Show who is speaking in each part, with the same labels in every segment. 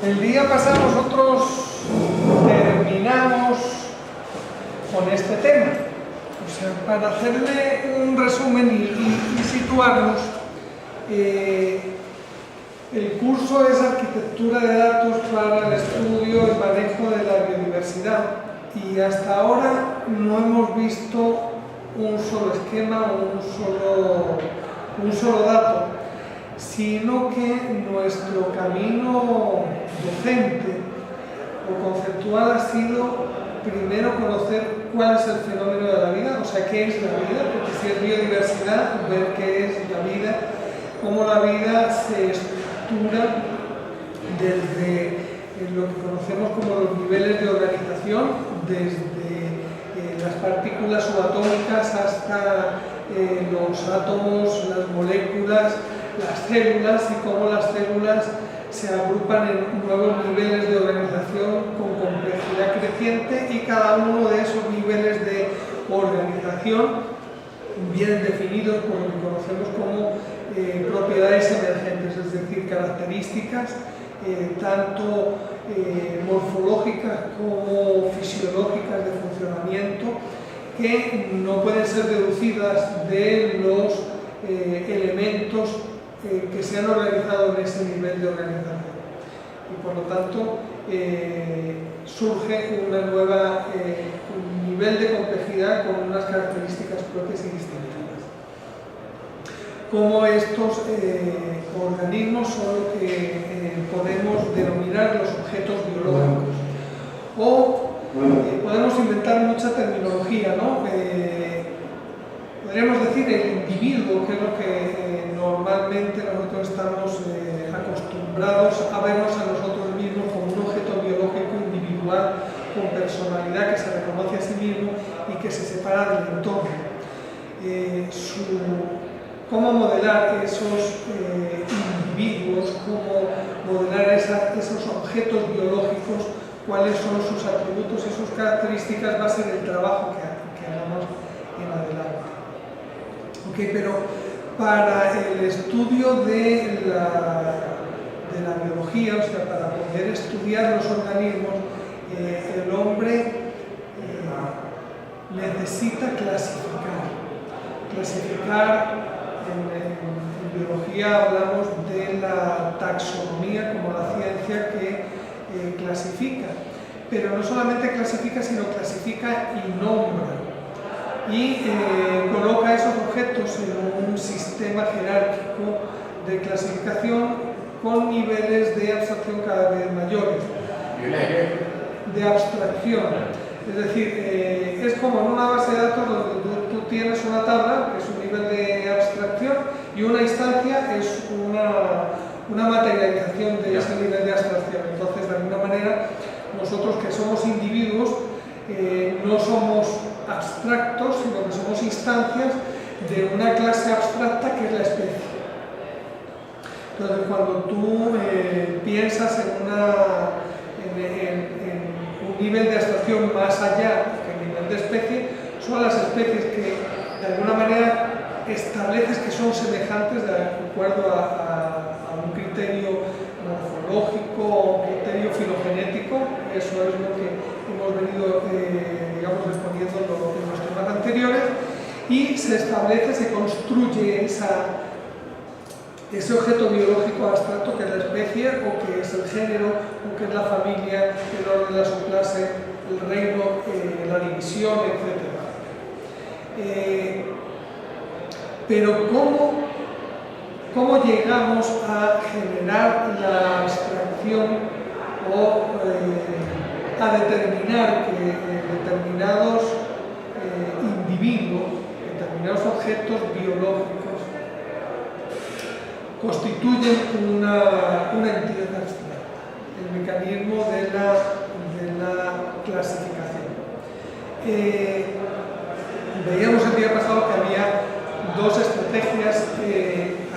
Speaker 1: El día pasado nosotros terminamos con este tema. O sea, para hacerle un resumen y situarnos, el curso es Arquitectura de Datos para el estudio y manejo de la biodiversidad, y hasta ahora no hemos visto un solo esquema o un solo dato, sino que nuestro camino docente o conceptual ha sido primero conocer cuál es el fenómeno de la vida, o sea, qué es la vida, porque si es biodiversidad, ver qué es la vida, cómo la vida se estructura desde lo que conocemos como los niveles de organización, desde las partículas subatómicas hasta los átomos, las moléculas, las células, y cómo las células se agrupan en nuevos niveles de organización con complejidad creciente, y cada uno de esos niveles de organización vienen definidos por lo que conocemos como propiedades emergentes, es decir, características tanto morfológicas como fisiológicas de funcionamiento, que no pueden ser deducidas de los elementos que se han organizado en ese nivel de organización. Y por lo tanto surge un nivel de complejidad con unas características propias y distintivas. Como estos organismos son lo que podemos denominar los objetos biológicos, o podemos inventar mucha terminología, ¿no? Podríamos decir el individuo, que es lo que normalmente nosotros estamos acostumbrados a vernos a nosotros mismos como un objeto biológico individual con personalidad, que se reconoce a sí mismo y que se separa del entorno. Cómo modelar esos individuos, cómo modelar esos objetos biológicos, cuáles son sus atributos y sus características, va a ser el trabajo que hagamos en adelante. Okay, pero para el estudio de la biología, o sea, para poder estudiar los organismos, el hombre necesita clasificar. En biología hablamos de la taxonomía como la ciencia que clasifica, pero no solamente clasifica, sino clasifica y nombra, y coloca esos objetos en un sistema jerárquico de clasificación con niveles de abstracción cada vez mayores. De abstracción. Es decir, es como en una base de datos donde tú tienes una tabla, que es un nivel de abstracción, y una instancia es una materialización de ese nivel de abstracción. Entonces, de alguna manera, nosotros que somos individuos, no somos abstractos, sino que somos instancias de una clase abstracta que es la especie. Entonces, cuando tú piensas en un nivel de abstracción más allá que el nivel de especie, son las especies que de alguna manera estableces que son semejantes de acuerdo a un criterio morfológico o un criterio filogenético. Eso es lo que hemos venido respondiendo en los temas anteriores, y se establece, se construye ese objeto biológico abstracto que es la especie, o que es el género, o que es la familia, el orden de la subclase, el reino, la división, etc. Pero ¿cómo llegamos a generar la abstracción o a determinar que determinados individuos, determinados objetos biológicos constituyen una entidad abstracta? El mecanismo de la clasificación. Veíamos el día pasado que había dos estrategias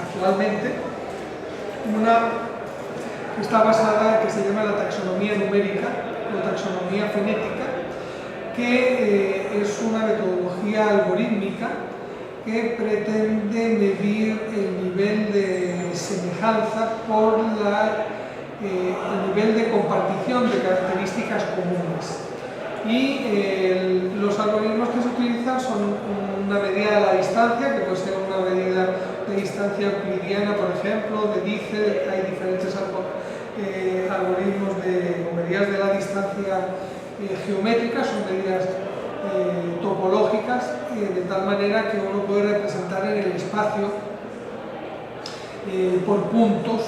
Speaker 1: actualmente. Una que está basada, que se llama la taxonomía numérica o taxonomía fonética, que es una metodología algorítmica que pretende medir el nivel de semejanza por la el nivel de compartición de características comunes. Y los algoritmos que se utilizan son una medida de la distancia, que puede ser una medida de distancia euclidiana, por ejemplo, de Dice. Hay diferentes algoritmos con medidas de la distancia geométricas, son medidas topológicas, de tal manera que uno puede representar en el espacio por puntos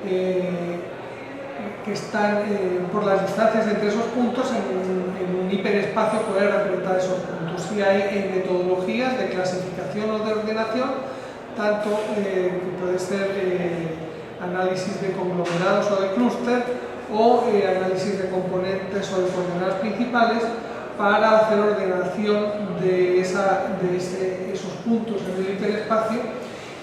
Speaker 1: que están por las distancias entre esos puntos en un hiperespacio, poder representar esos puntos. Y hay metodologías de clasificación o de ordenación, tanto que puede ser análisis de conglomerados o de clúster, o análisis de componentes o de coordenadas principales, para hacer ordenación de esos puntos en el hiperespacio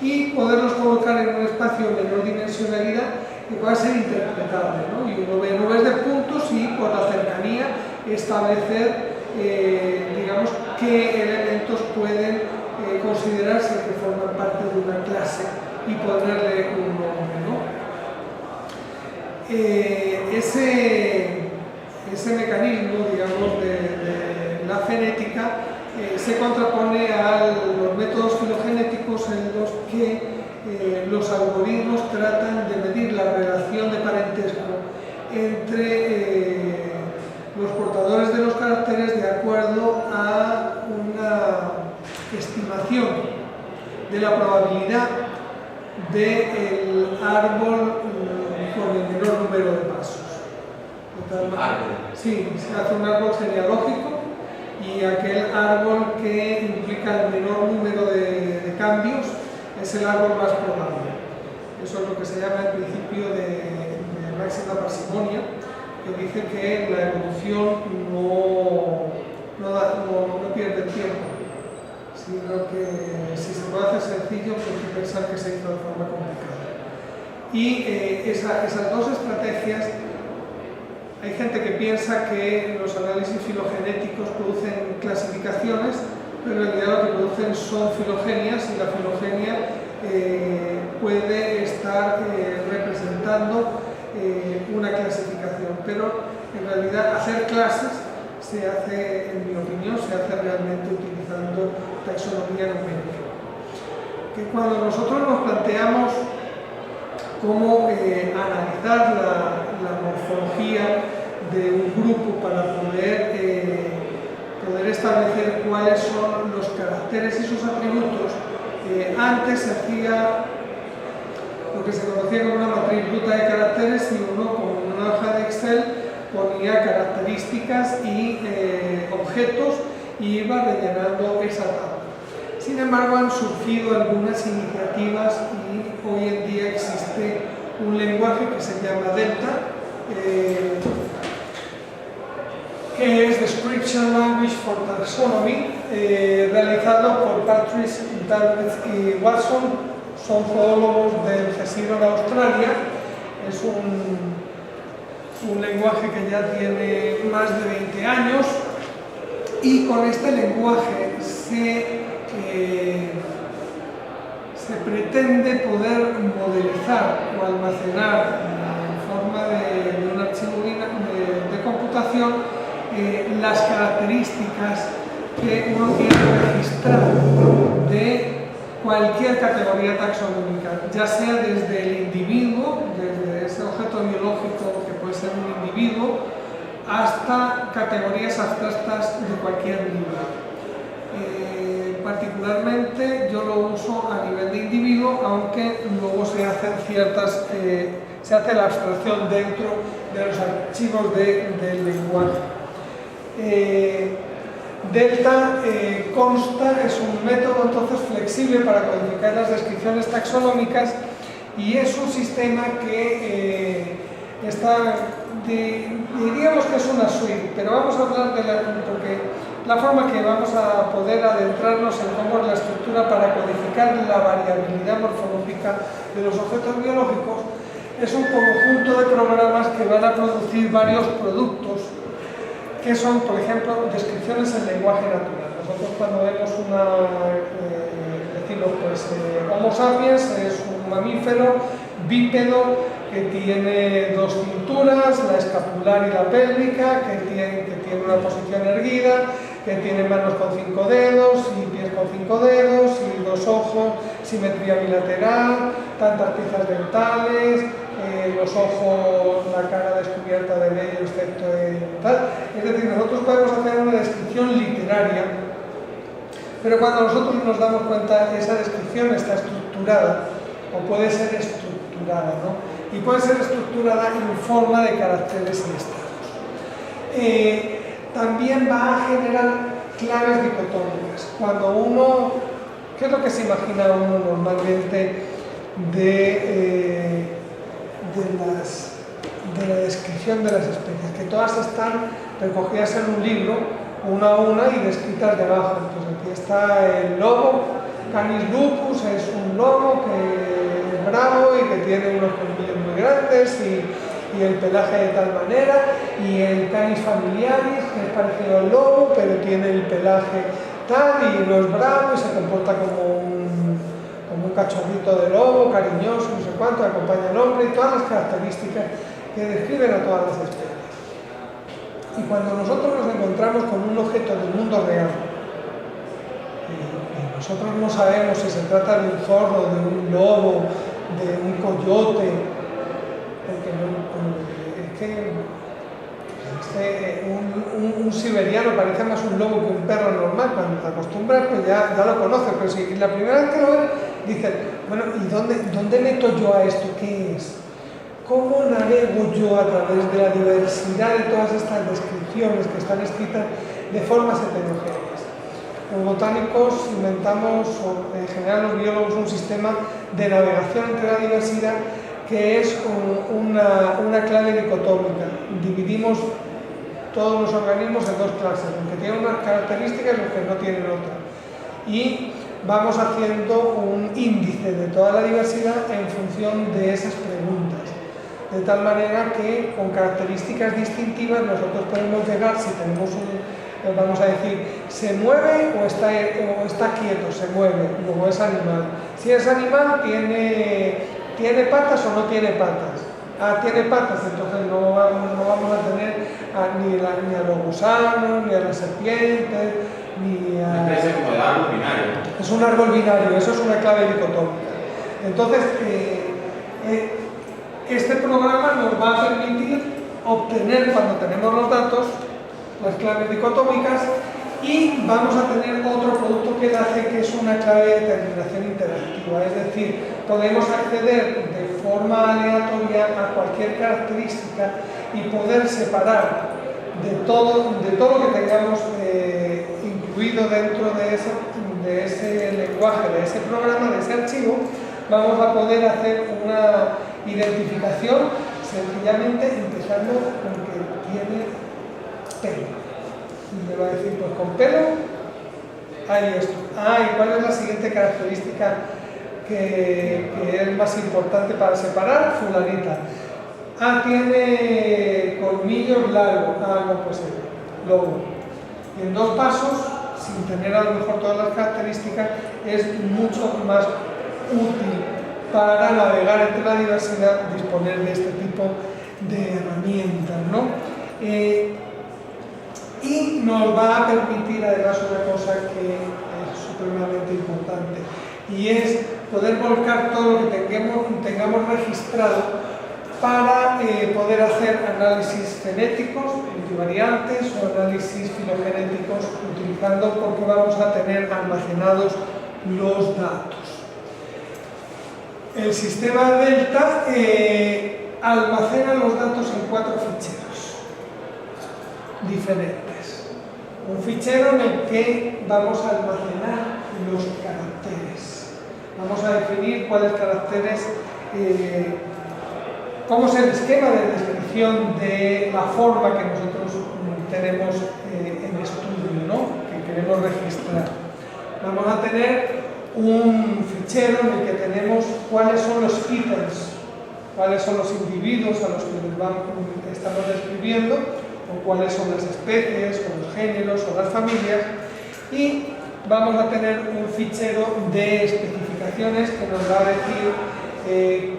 Speaker 1: y poderlos colocar en un espacio de menor dimensionalidad que pueda ser interpretable, ¿no? Y uno ve nubes de puntos y por la cercanía establecer, digamos, qué elementos pueden considerarse que forman parte de una clase y ponerle un nombre, ¿no? Ese mecanismo, digamos, de la genética se contrapone a los métodos filogenéticos en los que los algoritmos tratan de medir la relación de parentesco entre los portadores de los caracteres de acuerdo a una estimación de la probabilidad del árbol con el menor número de pasos. Sí, se hace un árbol genealógico y aquel árbol que implica el menor número de cambios es el árbol más probable. Eso es lo que se llama el principio de máxima parsimonia, que dice que la evolución no pierde tiempo, sino que si se puede hacer sencillo, pues hay que pensar que se hizo de forma complicada. Y esas dos estrategias, hay gente que piensa que los análisis filogenéticos producen clasificaciones, pero en realidad lo que producen son filogenias, y la filogenia puede estar representando una clasificación, pero en realidad hacer clases se hace, en mi opinión, se hace realmente utilizando taxonomía numérica. Que cuando nosotros nos planteamos cómo analizar la morfología de un grupo para poder establecer cuáles son los caracteres y sus atributos, antes se hacía lo que se conocía como una matriz bruta de caracteres, y uno con una hoja de Excel ponía características y objetos y iba rellenando esa tabla. Sin embargo, han surgido algunas iniciativas y hoy en día existe un lenguaje que se llama Delta, que es Description Language for Taxonomy, realizado por Patrice, Darwin y Watson. Son zoólogos del CSIRO en Australia. Es un lenguaje que ya tiene más de 20 años, y con este lenguaje se pretende poder modelizar o almacenar en forma de un archivo de computación las características que uno quiere registrar de cualquier categoría taxonómica, ya sea desde el individuo, desde ese objeto biológico que puede ser un individuo, hasta categorías abstractas de cualquier nivel. Particularmente yo lo uso a nivel de individuo, aunque luego se hace la abstracción dentro de los archivos del lenguaje. Delta consta, es un método entonces flexible para codificar las descripciones taxonómicas, y es un sistema que diríamos que es una suite, pero vamos a hablar porque la forma que vamos a poder adentrarnos en cómo es la estructura para codificar la variabilidad morfológica de los objetos biológicos es un conjunto de programas que van a producir varios productos, que son, por ejemplo, descripciones en lenguaje natural. Nosotros cuando vemos decimos, Homo sapiens es un mamífero bípedo que tiene dos cinturas, la escapular y la pélvica, que tiene una posición erguida, que tiene manos con 5 dedos y pies con 5 dedos y 2 ojos, simetría bilateral, tantas piezas dentales, los ojos, la cara descubierta de vello excepto tal. Es decir, nosotros podemos hacer una descripción literaria, pero cuando nosotros nos damos cuenta esa descripción está estructurada, o puede ser estructurada, ¿no? Y puede ser estructurada en forma de caracteres y estados. También va a generar claves dicotómicas. Cuando uno, ¿qué es lo que se imagina uno normalmente de la descripción de las especies? Que todas están recogidas en un libro, una a una, y descritas debajo. Entonces aquí está el lobo, Canis lupus, es un lobo que es bravo y que tiene unos colmillos muy grandes y el pelaje de tal manera, y el Canis familiaris, que es parecido al lobo, pero tiene el pelaje tal y no es bravo y se comporta como un cachorrito de lobo, cariñoso, no sé cuánto, acompaña al hombre, y todas las características que describen a todas las especies. Y cuando nosotros nos encontramos con un objeto del mundo real, y nosotros no sabemos si se trata de un zorro, de un lobo, de un coyote, porque un siberiano parece más un lobo que un perro normal. Cuando te acostumbras, pues ya lo conoces, pero si la primera vez que lo ves, dices, bueno, ¿y dónde meto yo a esto? ¿Qué es? ¿Cómo navego yo a través de la diversidad de todas estas descripciones que están escritas de formas heterogéneas? Los botánicos inventamos, o en general los biólogos, un sistema de navegación entre la diversidad que es una clave dicotómica. Dividimos todos los organismos en dos clases, los que tienen unas características y los que no tienen otras. Y vamos haciendo un índice de toda la diversidad en función de esas preguntas. De tal manera que con características distintivas nosotros podemos llegar, si tenemos vamos a decir, se mueve o está quieto, se mueve, luego es animal. Si es animal, ¿tiene patas o no tiene patas? Tiene patas, entonces no vamos a tener ni a los gusanos, ni a las serpientes, ni a...
Speaker 2: Es como el árbol binario.
Speaker 1: Es un árbol binario, eso es una clave dicotómica. Entonces, este programa nos va a permitir obtener, cuando tenemos los datos, las claves dicotómicas, y vamos a tener otro producto que hace, que es una clave de determinación interactiva. Es decir, podemos acceder de forma aleatoria a cualquier característica y poder separar de todo lo que tengamos incluido dentro de ese lenguaje, de ese programa, de ese archivo. Vamos a poder hacer una identificación sencillamente empezando con que tiene pelo. Y me va a decir, pues con pelo hay esto. ¿Y cuál es la siguiente característica que es más importante para separar? Fulanita. Tiene colmillos largos. No, pues el lobo. Y en 2 pasos, sin tener a lo mejor todas las características, es mucho más útil para navegar entre la diversidad, disponer de este tipo de herramientas, ¿no? Y nos va a permitir además una cosa que es supremamente importante, y es poder volcar todo lo que tengamos registrado para poder hacer análisis genéticos, multivariantes, o análisis filogenéticos, utilizando, porque vamos a tener almacenados los datos. El sistema Delta almacena los datos en 4 ficheros diferentes. Un fichero en el que vamos a almacenar los caracteres. Vamos a definir cuáles caracteres, cómo es el esquema de descripción de la forma que nosotros tenemos en estudio, ¿no? Que queremos registrar. Vamos a tener un fichero en el que tenemos cuáles son los ítems, cuáles son los individuos a los que estamos describiendo, o cuáles son las especies, o los géneros, o las familias, y vamos a tener un fichero de especificaciones que nos va a decir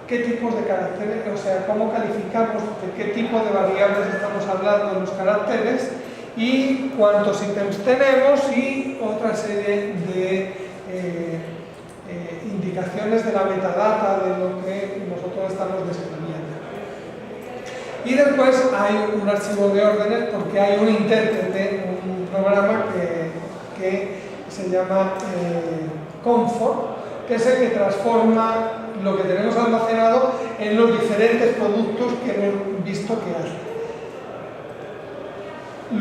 Speaker 1: qué tipos de caracteres, o sea, cómo calificamos, de qué tipo de variables estamos hablando en los caracteres y cuántos ítems tenemos y otra serie de indicaciones de la metadata de lo que nosotros estamos describiendo. Y después hay un archivo de órdenes porque hay un intérprete, un programa que se llama Comfort, que es el que transforma lo que tenemos almacenado en los diferentes productos que hemos visto que hace.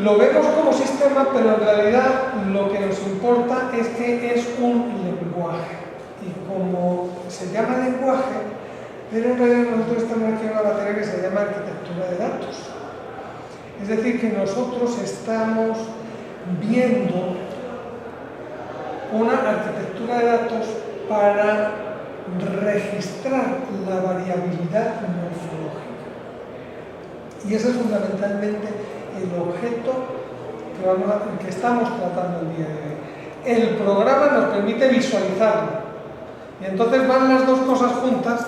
Speaker 1: Lo vemos como sistema, pero en realidad lo que nos importa es que es un lenguaje. Y como se llama lenguaje, pero en realidad nosotros estamos aquí en una materia que se llama arquitectura de datos. Es decir, que nosotros estamos viendo una arquitectura de datos para registrar la variabilidad morfológica. Y ese es fundamentalmente el objeto que estamos tratando el día de hoy. El programa nos permite visualizarlo. Y entonces van las dos cosas juntas,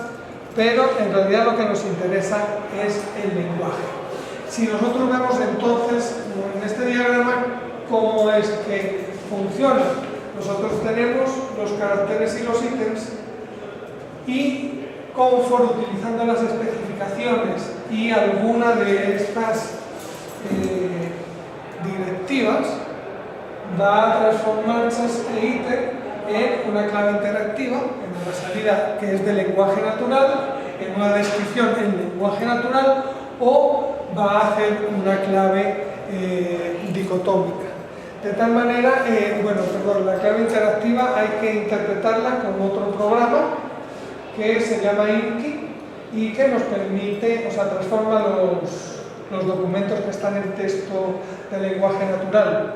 Speaker 1: pero en realidad lo que nos interesa es el lenguaje. Si nosotros vemos entonces en este diagrama cómo es que funciona, nosotros tenemos los caracteres y los ítems y Comfort, utilizando las especificaciones y alguna de estas directivas, va a transformar este ítem en una clave interactiva, en una salida que es de lenguaje natural, en una descripción en lenguaje natural, o va a hacer una clave dicotómica. De tal manera, la clave interactiva hay que interpretarla con otro programa que se llama INCI y que nos permite, transforma los documentos que están en texto de lenguaje natural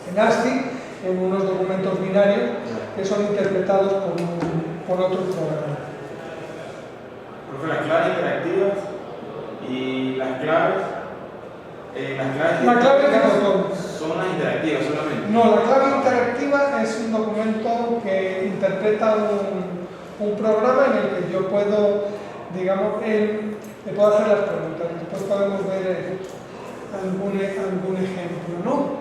Speaker 1: en ASCII en unos documentos binarios que son interpretados por otro programa.
Speaker 2: Profe, las claves interactivas y las claves son las interactivas solamente.
Speaker 1: No, la clave interactiva es un documento que interpreta un programa en el que yo puedo, digamos, le puedo hacer las preguntas. Después podemos ver algún ejemplo, ¿no?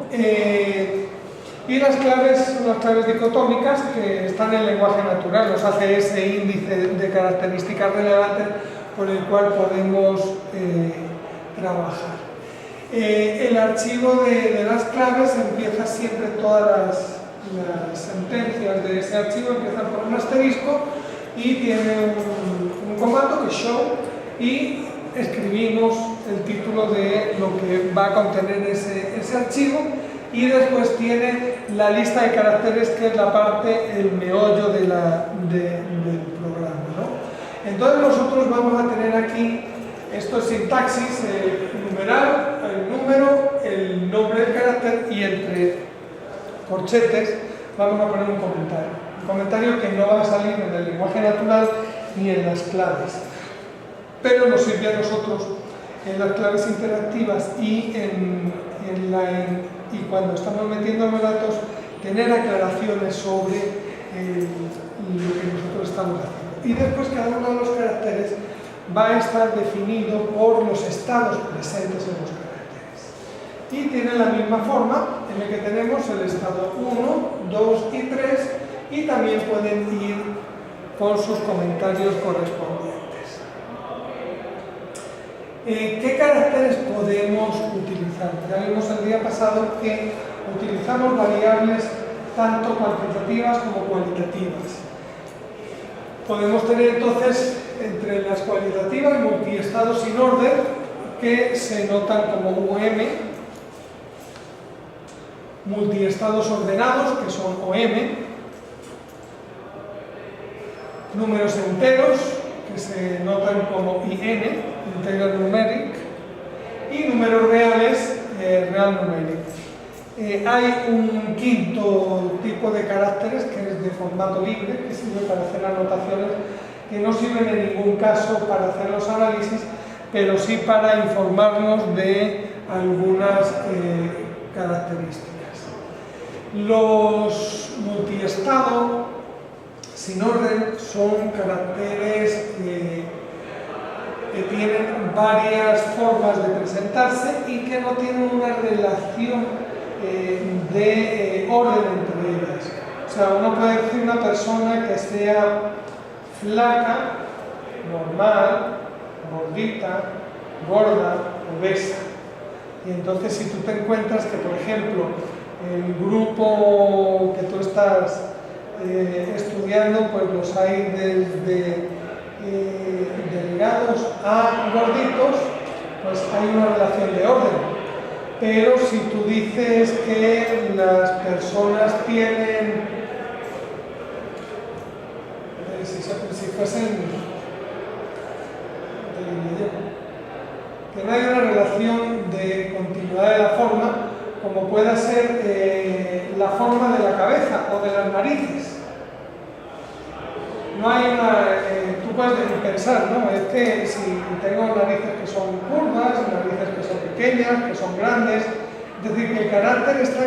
Speaker 1: Y las claves son las claves dicotómicas que están en el lenguaje natural, nos hace ese índice de características relevantes con el cual podemos trabajar. El archivo de las claves empieza siempre, todas las sentencias de ese archivo empiezan por un asterisco y tiene un comando que es show y escribimos el título de lo que va a contener ese archivo y después tiene la lista de caracteres que es la parte, el meollo del programa, ¿no? Entonces nosotros vamos a tener aquí, esto es sintaxis, el numeral, el número, el nombre del carácter y entre corchetes vamos a poner un comentario que no va a salir en el lenguaje natural ni en las claves, pero nos sirve a nosotros en las claves interactivas y y cuando estamos metiendo los datos, tener aclaraciones sobre lo que nosotros estamos haciendo. Y después cada uno de los caracteres va a estar definido por los estados presentes en los caracteres. Y tiene la misma forma en la que tenemos el estado 1, 2 y 3 y también pueden ir con sus comentarios correspondientes. ¿Qué caracteres podemos utilizar? Ya vimos el día pasado que utilizamos variables tanto cuantitativas como cualitativas. Podemos tener entonces entre las cualitativas multiestados sin orden que se notan como UM, multiestados ordenados que son OM, números enteros que se notan como IN, integer numeric, y números reales, real numeric. Hay un quinto tipo de caracteres que es de formato libre, que sirve para hacer anotaciones que no sirven en ningún caso para hacer los análisis, pero sí para informarnos de algunas características. Los multiestados sin orden son caracteres que tienen varias formas de presentarse y que no tienen una relación de orden entre ellas. O sea, uno puede decir una persona que sea flaca, normal, gordita, gorda, obesa. Y entonces si tú te encuentras que, por ejemplo, el grupo que tú estás estudiando, pues los hay desde delgados a gorditos, pues hay una relación de orden. Pero si tú dices que las personas tienen, si fuesen, que no hay una relación de continuidad de la forma, como pueda ser la forma de la cabeza o de las narices. No hay una, tú puedes pensar, ¿no? Es que si tengo narices que son curvas, narices que son pequeñas, que son grandes, es decir, que el carácter está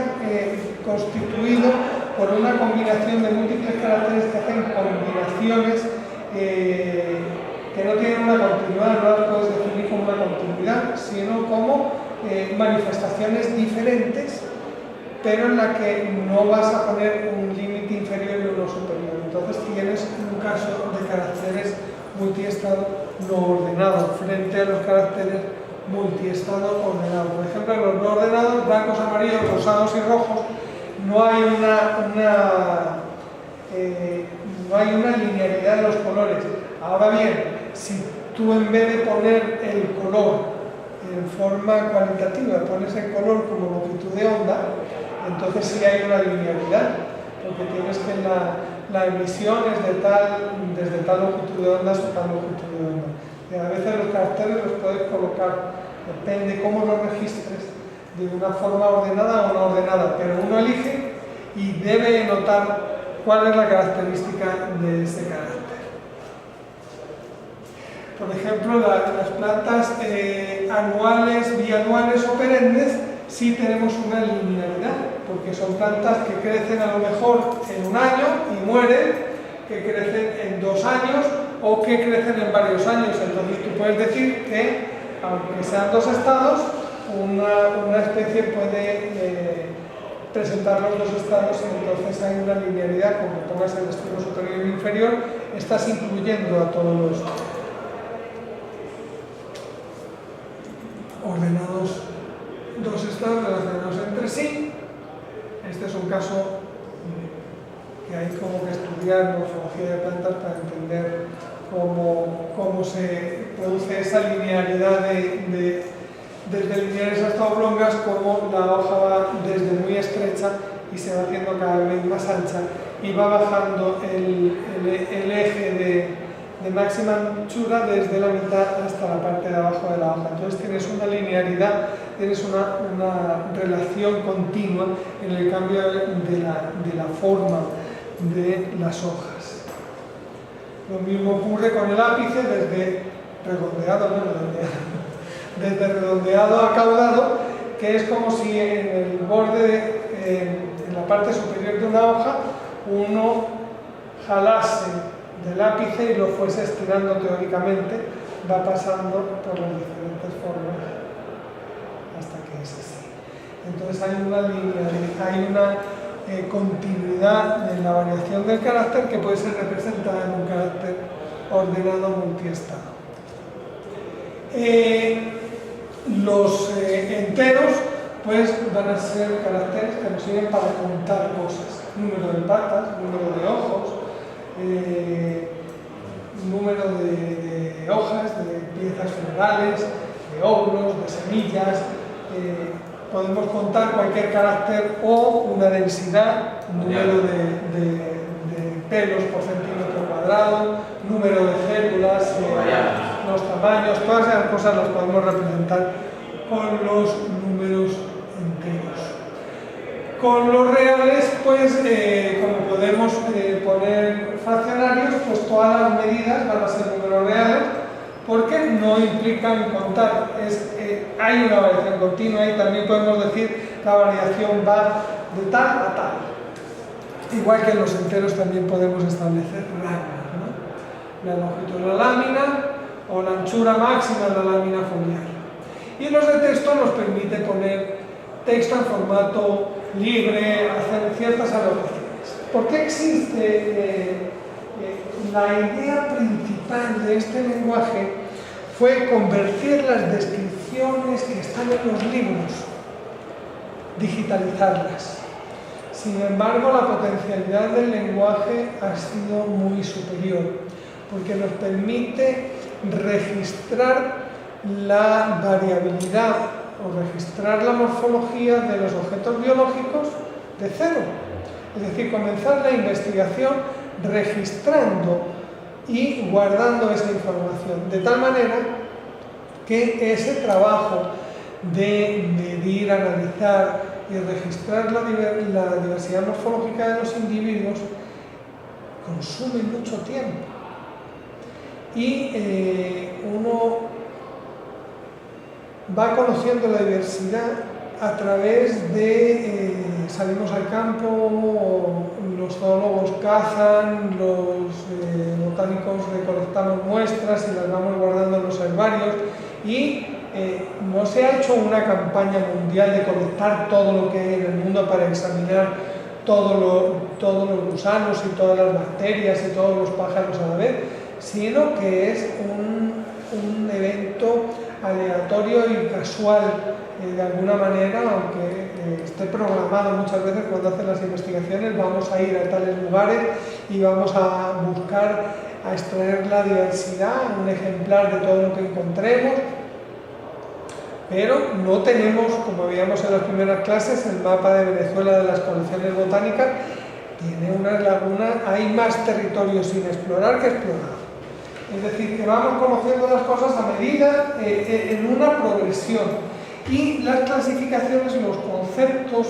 Speaker 1: constituido por una combinación de múltiples caracteres que hacen combinaciones que no tienen una continuidad, no las puedes definir como una continuidad, sino como manifestaciones diferentes, pero en la que no vas a poner un límite inferior y uno superior. Entonces tienes un caso de caracteres multiestado no ordenados frente a los caracteres multiestado ordenados. Por ejemplo, en los no ordenados, blancos, amarillos, rosados y rojos, no hay una linealidad de los colores. Ahora bien, si tú en vez de poner el color en forma cualitativa, pones el color como longitud de onda, entonces sí hay una linealidad, porque tienes que la emisión es desde tal longitud de onda hasta tal longitud de onda. Y a veces los caracteres los puedes colocar, depende cómo los registres, de una forma ordenada o no ordenada, pero uno elige y debe notar cuál es la característica de ese carácter. Por ejemplo, las plantas anuales, bianuales o perennes sí tenemos una linealidad, porque son plantas que crecen a lo mejor en un año y mueren, que crecen en 2 años o que crecen en varios años. Entonces tú puedes decir que, aunque sean 2 estados, una especie puede presentar los 2 estados y entonces hay una linealidad. Como pongas el extremo superior e inferior, estás incluyendo a todos los ordenados 2 estados relacionados entre sí. Este es un caso que hay como que estudiar morfología de plantas para entender cómo se produce esa linealidad desde lineares hasta oblongas, como la hoja va desde muy estrecha y se va haciendo cada vez más ancha y va bajando el eje de máxima anchura desde la mitad hasta la parte de abajo de la hoja. Entonces tienes una linealidad, tienes una relación continua en el cambio de la forma de las hojas. Lo mismo ocurre con el ápice, desde redondeado a caudado, que es como si en el borde, en la parte superior de una hoja, uno jalase del ápice y lo fuese estirando teóricamente, va pasando por las diferentes formas hasta que es así. Entonces hay una linealidad, hay una continuidad en la variación del carácter que puede ser representada en un carácter ordenado multiestado. Los enteros pues van a ser caracteres que nos sirven para contar cosas: número de patas, número de ojos, número de hojas, de piezas florales, de óvulos, de semillas. Podemos contar cualquier carácter o una densidad, número de pelos por centímetro cuadrado, número de células, los tamaños, todas esas cosas las podemos representar con los números enteros. Con los reales, pues, como podemos poner fraccionarios, pues todas las medidas van a ser números reales, porque no implican contar. Hay una variación continua y también podemos decir la variación va de tal a tal. igual que en los enteros también podemos establecer rangos, ¿no? La longitud de la lámina o la anchura máxima de la lámina foliar. Y los de texto nos permite poner texto en formato libre, hacer ciertas anotaciones. ¿Por qué existe? La idea principal de este lenguaje fue convertir las descripciones que están en los libros, digitalizarlas. Sin embargo, la potencialidad del lenguaje ha sido muy superior, porque nos permite registrar la variabilidad o registrar la morfología de los objetos biológicos de cero. Es decir, comenzar la investigación registrando y guardando esa información, de tal manera que ese trabajo de medir, analizar y registrar la diversidad morfológica de los individuos consume mucho tiempo. Y uno va conociendo la diversidad a través de salimos al campo, los zoólogos cazan, los botánicos recolectamos muestras y las vamos guardando en los herbarios, y no se ha hecho una campaña mundial de colectar todo lo que hay en el mundo para examinar todos los gusanos y todas las bacterias y todos los pájaros a la vez, sino que es un evento aleatorio y casual de alguna manera, aunque esté programado muchas veces. Cuando hacen las investigaciones vamos a ir a tales lugares y vamos a buscar, a extraer la diversidad, un ejemplar de todo lo que encontremos, pero no tenemos, como veíamos en las primeras clases, el mapa de Venezuela de las colecciones botánicas. Tiene unas lagunas, hay más territorios sin explorar que explorar. Es decir, que vamos conociendo las cosas a medida, en una progresión. Y las clasificaciones, los conceptos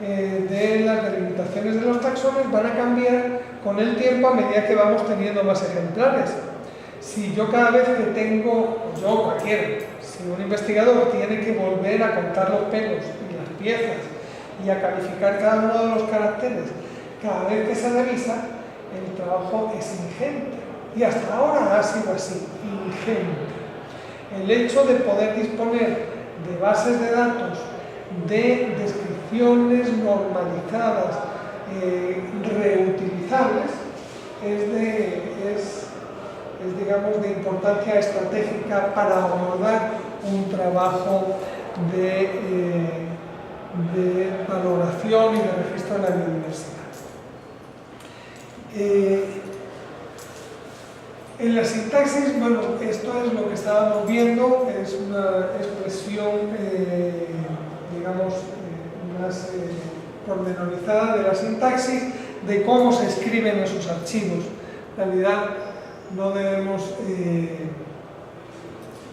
Speaker 1: de las delimitaciones de los taxones van a cambiar con el tiempo a medida que vamos teniendo más ejemplares. Si yo cada vez que tengo, yo cualquiera, si un investigador tiene que volver a contar los pelos y las piezas y a calificar cada uno de los caracteres cada vez que se revisa, el trabajo es ingente. Y hasta ahora ha sido así, ingente. El hecho de poder disponer de bases de datos, de descripciones normalizadas, reutilizables, es digamos, de importancia estratégica para abordar un trabajo de valoración y de registro de la biodiversidad. En la sintaxis, bueno, esto es lo que estábamos viendo, es una expresión, digamos, más pormenorizada de la sintaxis, de cómo se escriben esos archivos. En realidad, no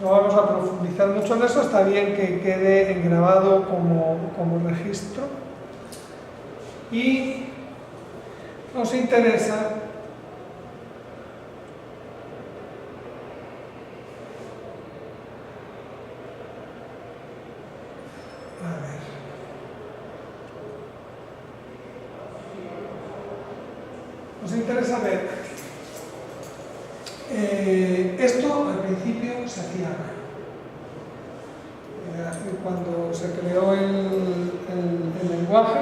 Speaker 1: vamos a profundizar mucho en eso, está bien que quede grabado como registro. Y nos interesa ver, esto al principio se hacía a mano. Cuando se creó el lenguaje,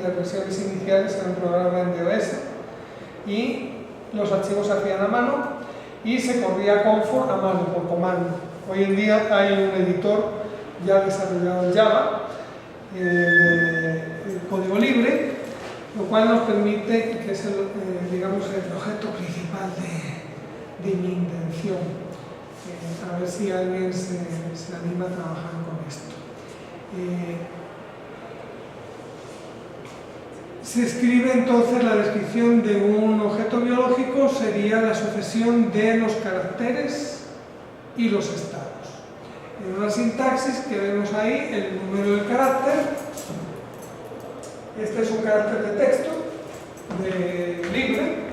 Speaker 1: las versiones iniciales eran programas en DOS y los archivos se hacían a mano y se corría Confort a mano, por comando. Hoy en día hay un editor ya desarrollado en Java, de código libre, lo cual nos permite, que es digamos, el objeto principal de mi intención. A ver si alguien se anima a trabajar con esto. Se escribe entonces la descripción de un objeto biológico, sería la sucesión de los caracteres y los estados. En una sintaxis que vemos ahí, el número del carácter. Este es un carácter de texto, libre,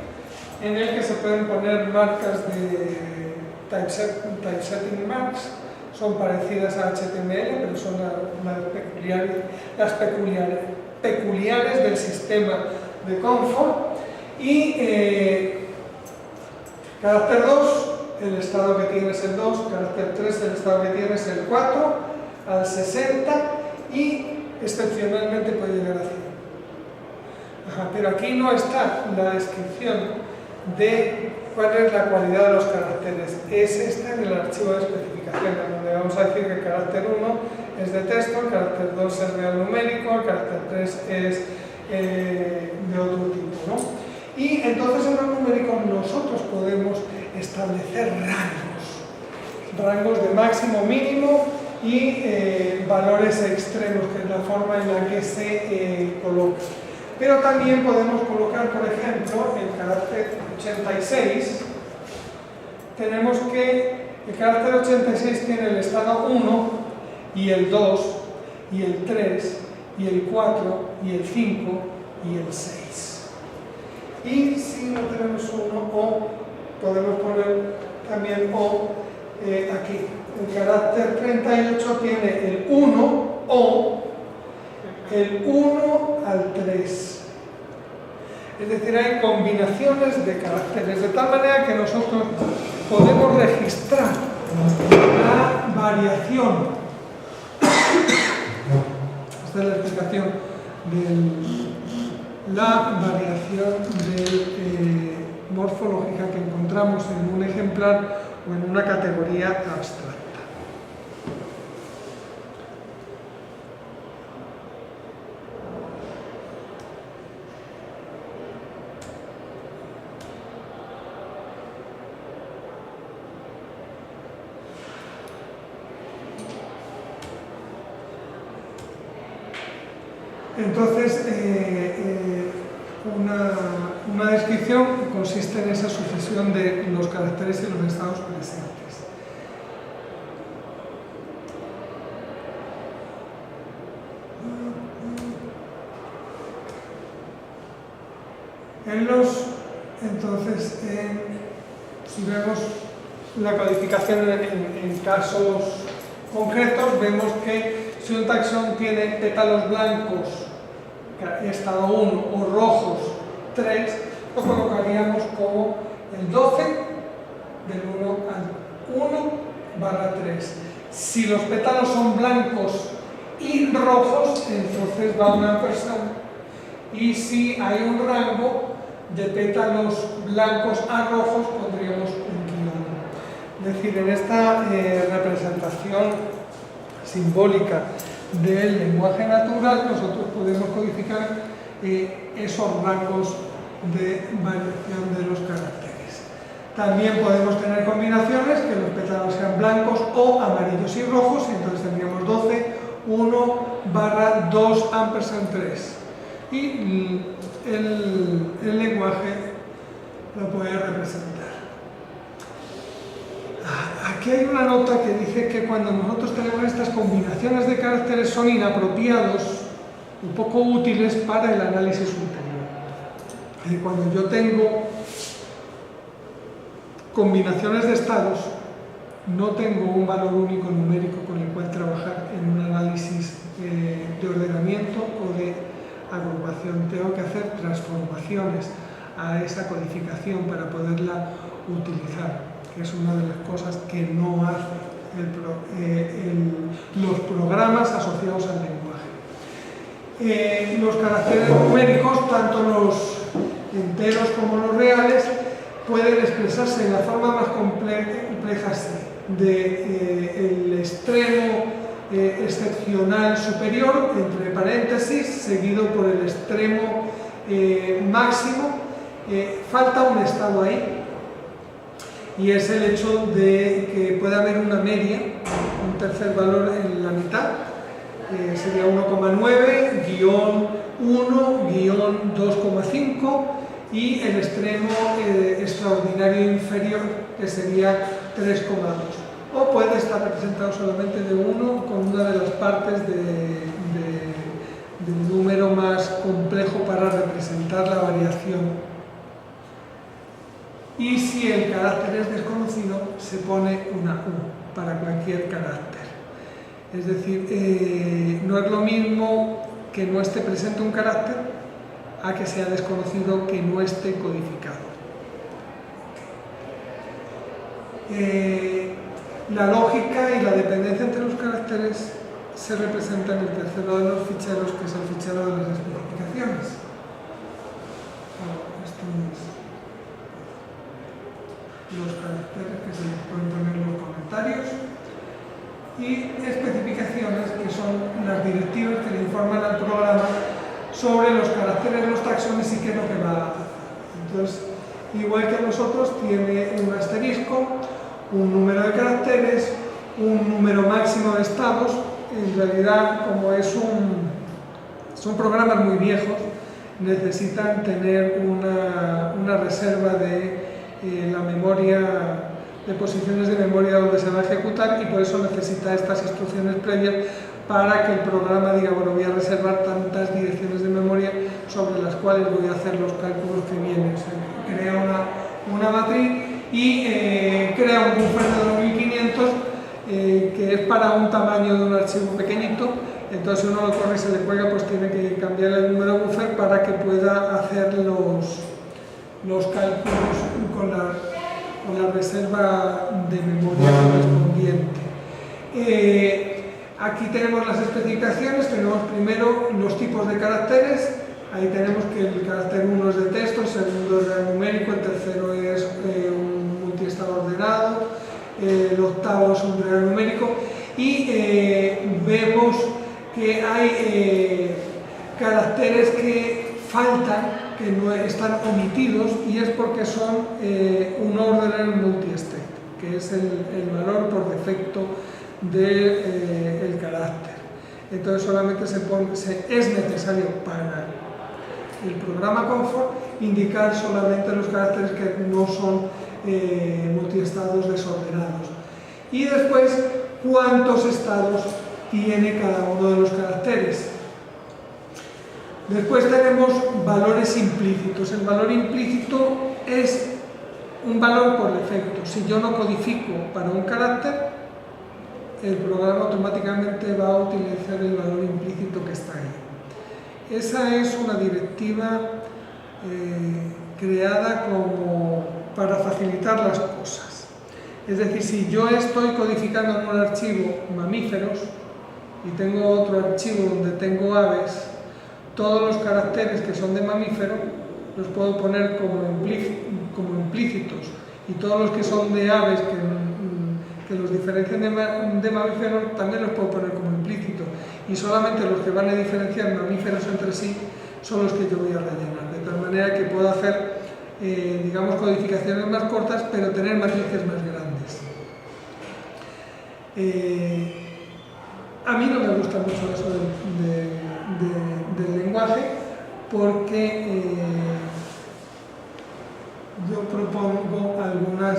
Speaker 1: en el que se pueden poner marcas de typesetting marks, son parecidas a HTML, pero son las peculiares del sistema de confort. Y carácter 2, el estado que tiene es el 2, carácter 3, el estado que tiene es el 4, al 60 y excepcionalmente puede llegar a 100. Pero aquí no está la descripción de cuál es la cualidad de los caracteres. Es esta en el archivo de especificaciones, donde vamos a decir que el carácter 1 es de texto, el carácter 2 es real numérico, el carácter 3 es de otro tipo, ¿no? Y entonces en lo numérico nosotros podemos establecer rangos de máximo, mínimo y valores extremos, que es la forma en la que se coloca. Pero también podemos colocar, por ejemplo, el carácter 86. Tenemos que el carácter 86 tiene el estado 1 y el 2 y el 3 y el 4 y el 5 y el 6. Y si no tenemos 1 o, podemos poner también o aquí. El carácter 38 tiene el 1 o el 1 al 3. Es decir, hay combinaciones de caracteres, de tal manera que nosotros podemos registrar la variación. Esta es la explicación de la variación morfológica que encontramos en un ejemplar o en una categoría abstracta. Entonces, una descripción consiste en esa sucesión de los caracteres y los estados presentes. Si vemos la codificación en casos concretos, vemos que si un taxón tiene pétalos blancos, estado 1, o rojos 3, lo colocaríamos como el 12 del 1 al 1/3. Si los pétalos son blancos y rojos, entonces va una persona. Y si hay un rango de pétalos blancos a rojos, pondríamos un guión. Es decir, en esta representación simbólica del lenguaje natural, nosotros podemos codificar esos rangos de variación de los caracteres. También podemos tener combinaciones, que los pétalos sean blancos o amarillos y rojos, y entonces tendríamos 12, 1/2 ampersand 3. Y el lenguaje lo puede representar. Aquí hay una nota que dice que cuando nosotros tenemos estas combinaciones de caracteres son inapropiados o poco útiles para el análisis ulterior. Cuando yo tengo combinaciones de estados, no tengo un valor único numérico con el cual trabajar en un análisis de ordenamiento o de agrupación. Tengo que hacer transformaciones a esa codificación para poderla utilizar, que es una de las cosas que no hacen los programas asociados al lenguaje. Los caracteres numéricos, tanto los enteros como los reales, pueden expresarse de la forma más compleja del extremo excepcional superior, entre paréntesis, seguido por el extremo máximo. Falta un estado ahí, y es el hecho de que puede haber una media, un tercer valor en la mitad, sería 1,9, guión 1, guión 2,5, y el extremo extraordinario inferior, que sería 3,2. O puede estar representado solamente de 1 con una de las partes del número más complejo para representar la variación. Y si el carácter es desconocido, se pone una U para cualquier carácter. Es decir, no es lo mismo que no esté presente un carácter a que sea desconocido que no esté codificado. La lógica y la dependencia entre los caracteres se representa en el tercero de los ficheros, que es el fichero de las especificaciones. Esto es los caracteres que se les pueden poner en los comentarios, y especificaciones, que son las directivas que le informan al programa sobre los caracteres, los taxones y qué es lo que va a hacer. Entonces, igual que nosotros, tiene un asterisco, un número de caracteres, un número máximo de estados. En realidad, como son programas muy viejos, necesitan tener una reserva de la memoria, de posiciones de memoria donde se va a ejecutar, y por eso necesita estas instrucciones previas para que el programa diga, bueno, voy a reservar tantas direcciones de memoria sobre las cuales voy a hacer los cálculos que vienen. O sea, crea una matriz y crea un buffer de 2500 que es para un tamaño de un archivo pequeñito. Entonces, si uno lo corre y se le cuelga, pues tiene que cambiar el número de buffer para que pueda hacer los cálculos con la reserva de memoria correspondiente. Aquí tenemos las especificaciones. Tenemos primero los tipos de caracteres. Ahí tenemos que el carácter 1 es de texto, el segundo es real numérico, el tercero es un multiestado ordenado, el octavo es un real numérico, y vemos que hay caracteres que faltan, que no están omitidos, y es porque son un ordener multi-state, que es el valor por defecto del carácter. Entonces solamente es necesario para el programa Confort indicar solamente los caracteres que no son multiestados desordenados. Y después, cuántos estados tiene cada uno de los caracteres. Después tenemos valores implícitos. El valor implícito es un valor por defecto. Si yo no codifico para un carácter, el programa automáticamente va a utilizar el valor implícito que está ahí. Esa es una directiva creada como para facilitar las cosas. Es decir, si yo estoy codificando en un archivo mamíferos y tengo otro archivo donde tengo aves, todos los caracteres que son de mamífero los puedo poner como implícitos, y todos los que son de aves que los diferencian de mamíferos también los puedo poner como implícitos, y solamente los que van a diferenciar mamíferos entre sí son los que yo voy a rellenar, de tal manera que puedo hacer digamos codificaciones más cortas pero tener matrices más grandes. A mí no me gusta mucho eso del lenguaje, porque yo propongo algunas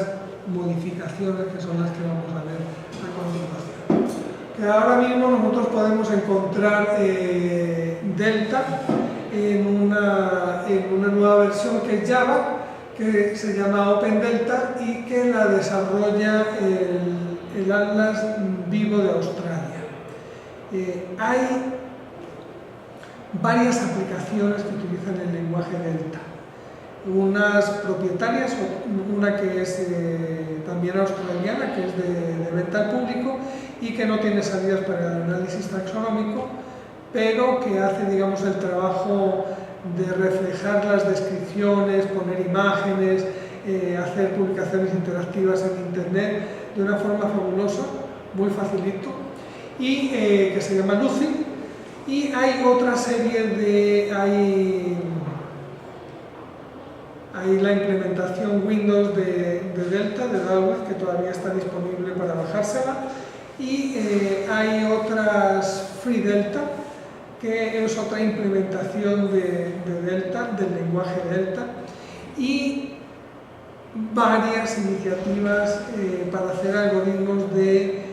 Speaker 1: modificaciones que son las que vamos a ver a continuación. Que ahora mismo nosotros podemos encontrar Delta en una nueva versión que es Java, que se llama Open Delta y que la desarrolla el Atlas Vivo de Australia. Hay varias aplicaciones que utilizan el lenguaje Delta, unas propietarias, una que es también australiana, que es de venta al público y que no tiene salidas para el análisis taxonómico, pero que hace, digamos, el trabajo de reflejar las descripciones, poner imágenes, hacer publicaciones interactivas en internet de una forma fabulosa, muy facilito, y que se llama Lucy. Y hay otra serie hay la implementación Windows de Delta, de Dalware, que todavía está disponible para bajársela, y hay otras Free Delta, que es otra implementación de Delta, del lenguaje Delta, y varias iniciativas para hacer algoritmos de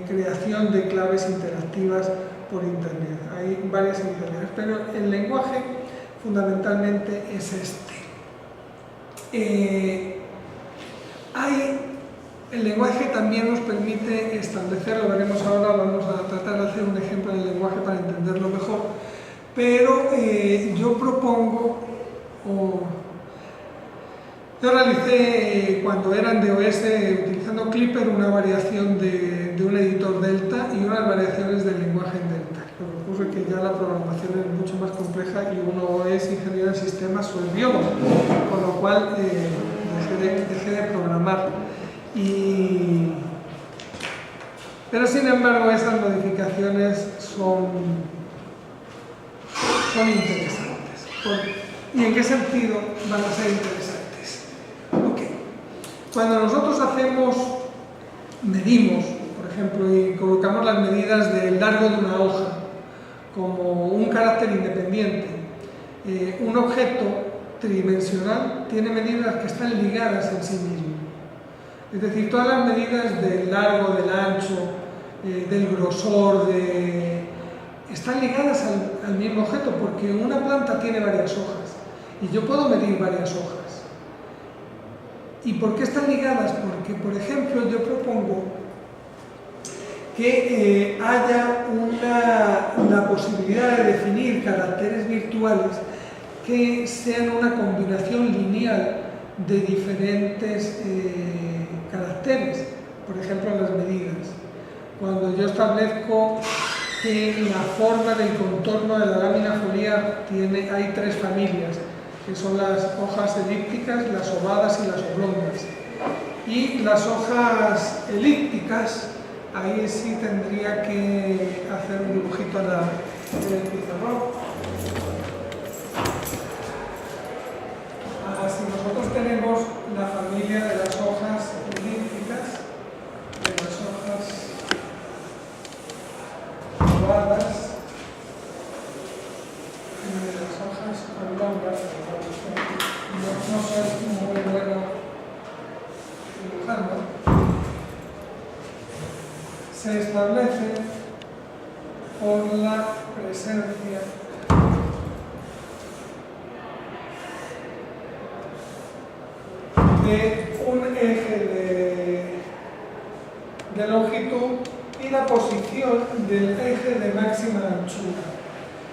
Speaker 1: creación de claves interactivas por Internet. Hay varias iniciativas, pero el lenguaje fundamentalmente es este. El lenguaje también nos permite establecer, lo veremos ahora, vamos a tratar de hacer un ejemplo del lenguaje para entenderlo mejor, pero yo propongo, yo realicé cuando era en DOS utilizando Clipper una variación de un editor Delta y unas variaciones del lenguaje en Delta. Lo que ocurre es que ya la programación es mucho más compleja y uno es ingeniero en sistemas o es biólogo, con lo cual dejé de programar. Pero sin embargo esas modificaciones son interesantes. ¿Y en qué sentido van a ser interesantes? Cuando nosotros medimos, por ejemplo, y colocamos las medidas del largo de una hoja como un carácter independiente, un objeto tridimensional tiene medidas que están ligadas en sí mismo. Es decir, todas las medidas del largo, del ancho, del grosor, están ligadas al mismo objeto, porque una planta tiene varias hojas y yo puedo medir varias hojas. ¿Y por qué están ligadas? Porque, por ejemplo, yo propongo que haya la posibilidad de definir caracteres virtuales que sean una combinación lineal de diferentes caracteres, por ejemplo, las medidas. Cuando yo establezco que la forma del contorno de la lámina foliar hay tres familias, que son las hojas elípticas, las ovadas y las oblongas. Y las hojas elípticas, ahí sí tendría que hacer un dibujito en el pizarrón. Si nosotros tenemos la familia de las hojas elípticas, de las hojas ovadas y de las hojas oblongas, no soy muy bueno dibujando, se establece por la presencia de un eje de longitud y la posición del eje de máxima anchura.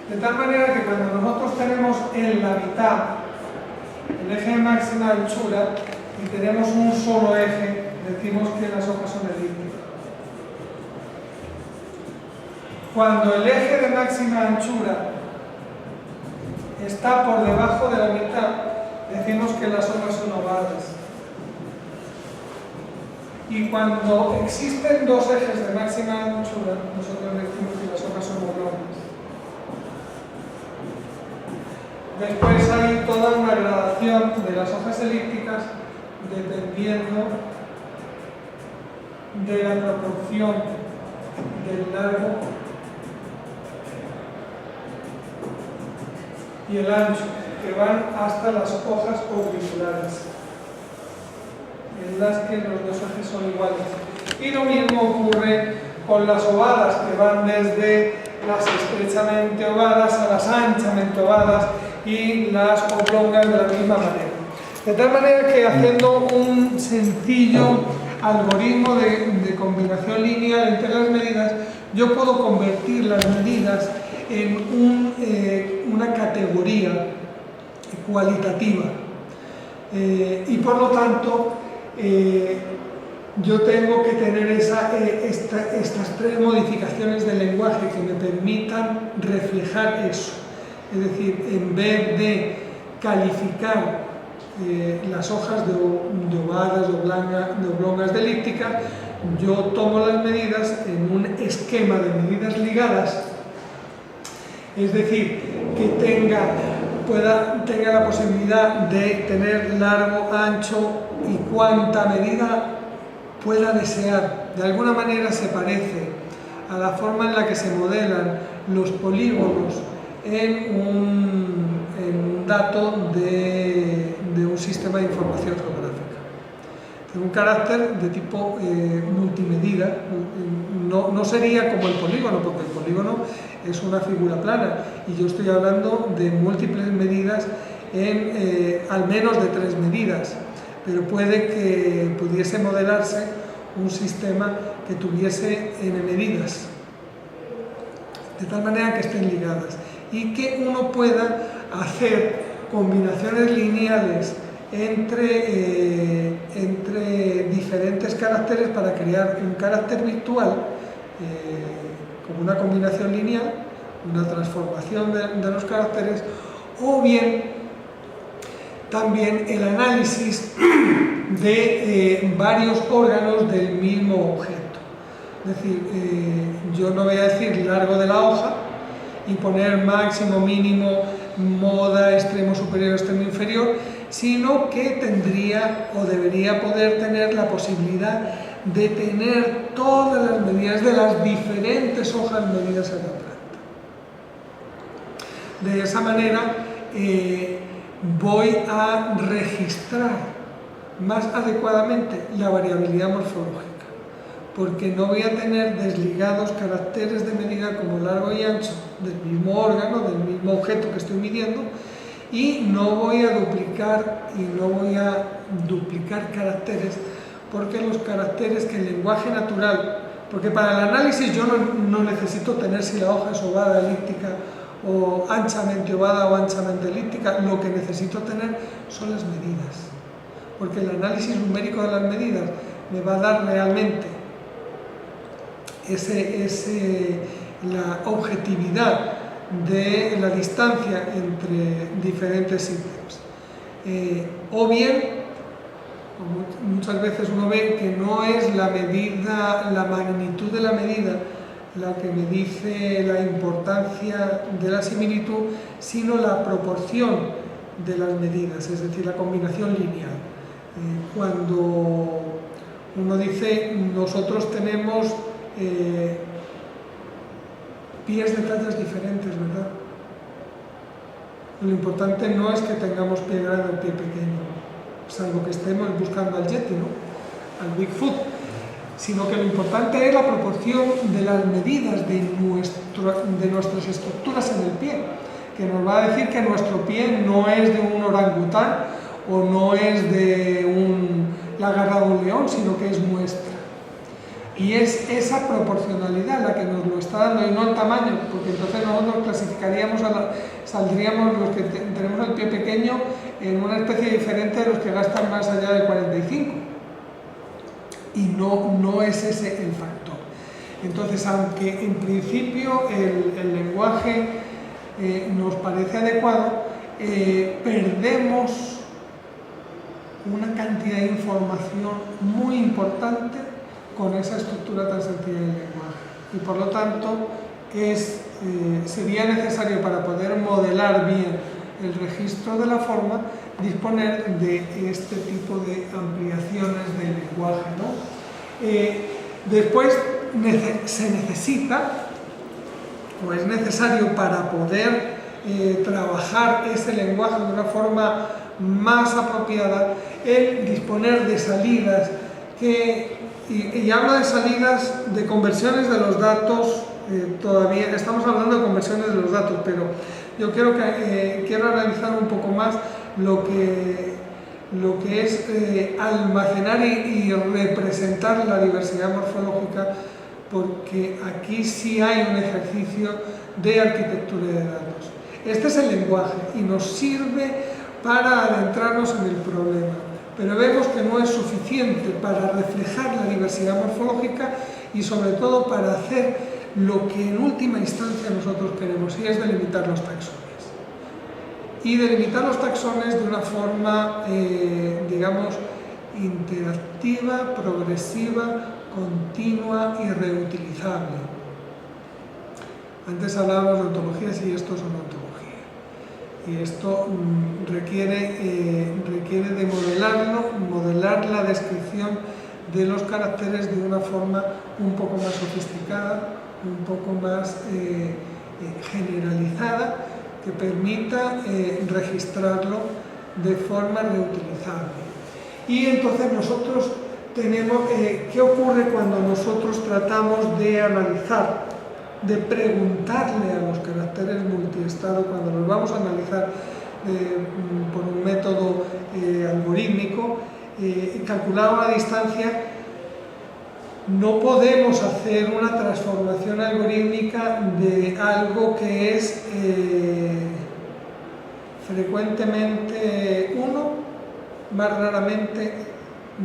Speaker 1: De tal manera que cuando nosotros tenemos en la mitad el eje de máxima anchura y tenemos un solo eje, decimos que las hojas son elípticas. Cuando el eje de máxima anchura está por debajo de la mitad, decimos que las hojas son ovadas. Y cuando existen dos ejes de máxima anchura, nosotros decimos que las hojas son oblongas. Después hay toda una gradación de las hojas elípticas dependiendo de la proporción del largo y el ancho, que van hasta las hojas orbiculares, en las que los dos ejes son iguales. Y lo mismo ocurre con las ovadas, que van desde las estrechamente ovadas a las anchamente ovadas y las oblongas de la misma manera. De tal manera que haciendo un sencillo algoritmo de combinación lineal entre las medidas, yo puedo convertir las medidas en una categoría cualitativa. Y por lo tanto, yo tengo que tener estas tres modificaciones del lenguaje que me permitan reflejar eso. Es decir, en vez de calificar las hojas de ovadas, de oblongas, de elípticas, yo tomo las medidas en un esquema de medidas ligadas, es decir, que tenga la posibilidad de tener largo, ancho y cuanta medida pueda desear. De alguna manera se parece a la forma en la que se modelan los polígonos en un dato de un sistema de información geográfica. Un carácter de tipo multimedida, no sería como el polígono, porque el polígono es una figura plana y yo estoy hablando de múltiples medidas en al menos de 3 medidas, pero puede que pudiese modelarse un sistema que tuviese n medidas, de tal manera que estén ligadas. y que uno pueda hacer combinaciones lineales entre diferentes caracteres para crear un carácter virtual como una combinación lineal, una transformación de los caracteres, o bien también el análisis de varios órganos del mismo objeto. Es decir, yo no voy a decir largo de la hoja y poner máximo, mínimo, moda, extremo superior, extremo inferior, sino que tendría o debería poder tener la posibilidad de tener todas las medidas de las diferentes hojas medidas en la planta. De esa manera voy a registrar más adecuadamente la variabilidad morfológica, porque no voy a tener desligados caracteres de medida como largo y ancho del mismo órgano, del mismo objeto que estoy midiendo, y no voy a duplicar caracteres, porque los caracteres que el lenguaje natural, porque para el análisis yo no necesito tener si la hoja es ovada, elíptica o anchamente ovada o anchamente elíptica, lo que necesito tener son las medidas, porque el análisis numérico de las medidas me va a dar realmente la objetividad de la distancia entre diferentes ítems. O bien, como muchas veces uno ve que no es la medida, la magnitud de la medida la que me dice la importancia de la similitud, sino la proporción de las medidas, es decir, la combinación lineal. Cuando uno dice, nosotros tenemos pies de tallas diferentes, ¿verdad? Lo importante no es que tengamos pie grande o pie pequeño, salvo que estemos buscando al Yeti, ¿no? Al Bigfoot, sino que lo importante es la proporción de las medidas de nuestras estructuras en el pie, que nos va a decir que nuestro pie no es de un orangután o no es de la garra de un león, sino que es nuestra. Y es esa proporcionalidad la que nos lo está dando, y no el tamaño, porque entonces nosotros clasificaríamos, saldríamos los que tenemos el pie pequeño en una especie diferente de los que gastan más allá de 45. Y no es ese el factor. Entonces, aunque en principio el lenguaje nos parece adecuado, perdemos una cantidad de información muy importante con esa estructura tan sencilla del lenguaje, y por lo tanto sería necesario, para poder modelar bien el registro de la forma, disponer de este tipo de ampliaciones del lenguaje, ¿no? Después se necesita, o es necesario para poder trabajar ese lenguaje de una forma más apropiada, el disponer de salidas y hablo de salidas de conversiones de los datos. Todavía estamos hablando de conversiones de los datos, pero yo quiero analizar un poco más lo que es almacenar y representar la diversidad morfológica, porque aquí sí hay un ejercicio de arquitectura de datos. Este es el lenguaje y nos sirve para adentrarnos en el problema, pero vemos que no es suficiente para reflejar la diversidad morfológica y sobre todo para hacer lo que en última instancia nosotros queremos, y es delimitar los taxones. Y delimitar los taxones de una forma, digamos, interactiva, progresiva, continua y reutilizable. Antes hablábamos de ontologías y esto es una ontología. Y esto requiere de modelar la descripción de los caracteres de una forma un poco más sofisticada, un poco más generalizada, que permita registrarlo de forma reutilizable. Y entonces nosotros tenemos, ¿qué ocurre cuando nosotros tratamos de analizar, de preguntarle a los caracteres multiestado, cuando los vamos a analizar por un método algorítmico, calcular una distancia No podemos hacer una transformación algorítmica de algo que es frecuentemente 1, más raramente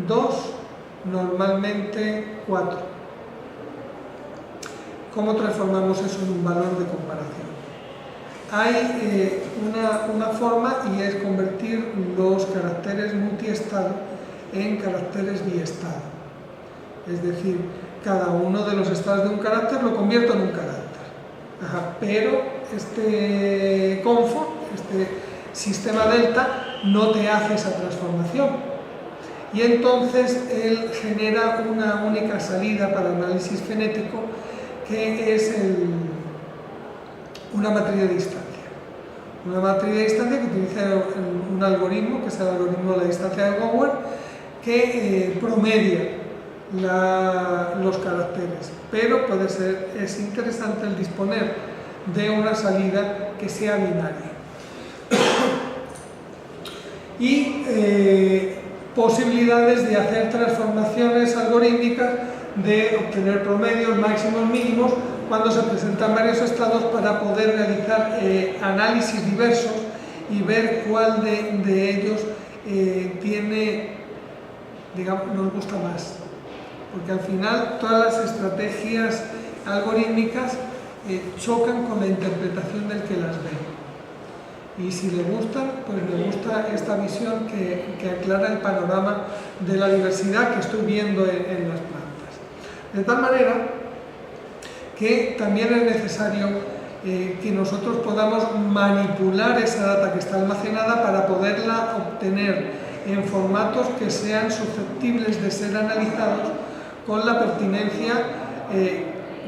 Speaker 1: 2, normalmente 4. ¿Cómo transformamos eso en un valor de comparación? Hay una forma, y es convertir los caracteres multiestado en caracteres biestado. Es decir, cada uno de los estados de un carácter lo convierto en un carácter. Pero este confort, este sistema delta, no te hace esa transformación. Y entonces él genera una única salida para análisis fenético, que es una matriz de distancia. Una matriz de distancia que utiliza un algoritmo, que es el algoritmo de la distancia de Gower, que promedia los caracteres, pero es interesante el disponer de una salida que sea binaria. Y posibilidades de hacer transformaciones algorítmicas, de obtener promedios, máximos, mínimos, cuando se presentan varios estados, para poder realizar análisis diversos y ver cuál de ellos nos gusta más. Porque al final todas las estrategias algorítmicas chocan con la interpretación del que las ve. Y si le gustan, pues me gusta esta visión que aclara el panorama de la diversidad que estoy viendo en las plantas. De tal manera que también es necesario que nosotros podamos manipular esa data que está almacenada para poderla obtener en formatos que sean susceptibles de ser analizados con la pertinencia,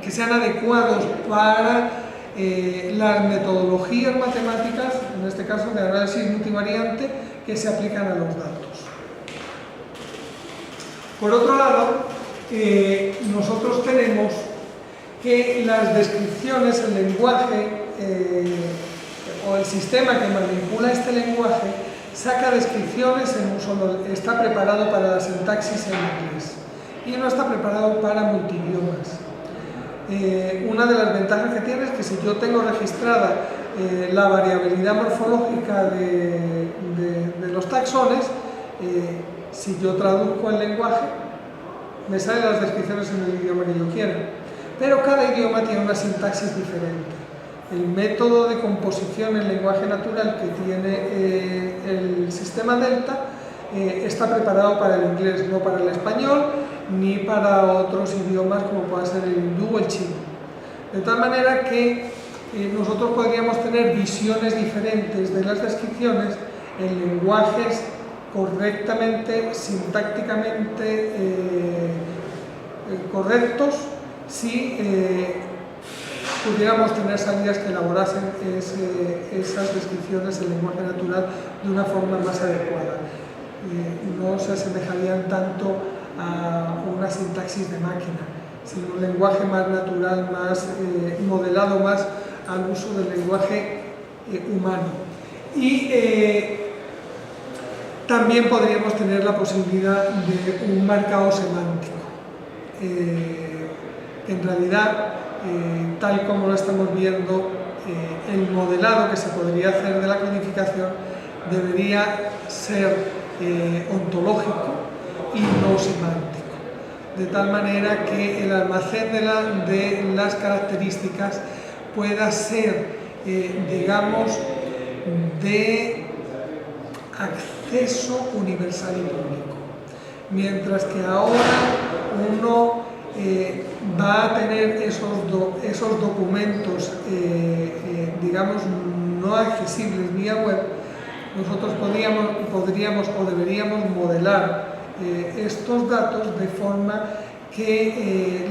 Speaker 1: que sean adecuados para las metodologías matemáticas, en este caso de análisis multivariante, que se aplican a los datos. Por otro lado, nosotros tenemos que las descripciones, el lenguaje o el sistema que manipula este lenguaje saca descripciones en un solo, está preparado para la sintaxis en inglés y no está preparado para multidiomas. Una de las ventajas que tiene es que si yo tengo registrada la variabilidad morfológica de los taxones, si yo traduzco el lenguaje, me salen las descripciones en el idioma que yo quiera. Pero cada idioma tiene una sintaxis diferente. El método de composición en lenguaje natural que tiene el sistema Delta está preparado para el inglés, no para el español, ni para otros idiomas como pueda ser el hindú o el chino. De tal manera que nosotros podríamos tener visiones diferentes de las descripciones en lenguajes correctamente, sintácticamente correctos, si pudiéramos tener salidas que elaborasen esas descripciones en lenguaje natural de una forma más adecuada. No se asemejarían tanto a una sintaxis de máquina, sino un lenguaje más natural, más modelado más al uso del lenguaje humano. Y también podríamos tener la posibilidad de un marcado semántico. En realidad, tal como lo estamos viendo, el modelado que se podría hacer de la codificación debería ser ontológico y no semántico, de tal manera que el almacén de las características pueda ser, digamos, de acceso universal y público, mientras que ahora uno va a tener esos documentos, digamos, no accesibles vía web. Nosotros podríamos o deberíamos modelar estos datos de forma que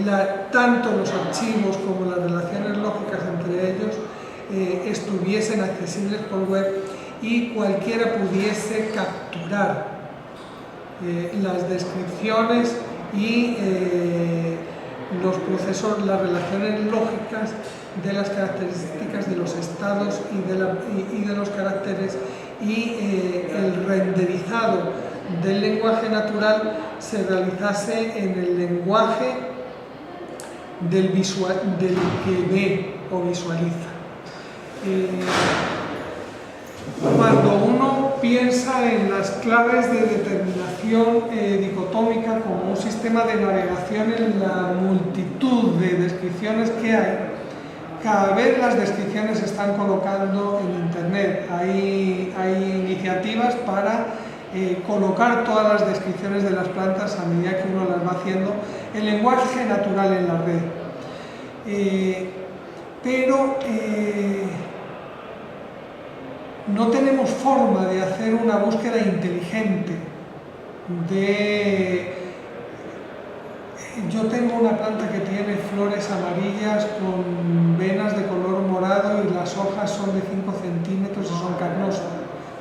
Speaker 1: tanto los archivos como las relaciones lógicas entre ellos estuviesen accesibles por web y cualquiera pudiese capturar las descripciones y los procesos, las relaciones lógicas de las características de los estados y de los caracteres, y el renderizado del lenguaje natural se realizase en el lenguaje del que ve o visualiza. Cuando uno piensa en las claves de determinación dicotómica como un sistema de navegación en la multitud de descripciones que hay, cada vez las descripciones se están colocando en Internet. Hay iniciativas para colocar todas las descripciones de las plantas a medida que uno las va haciendo en lenguaje natural en la red. Pero no tenemos forma de hacer una búsqueda inteligente yo tengo una planta que tiene flores amarillas con venas de color morado y las hojas son de 5 centímetros y son carnosas.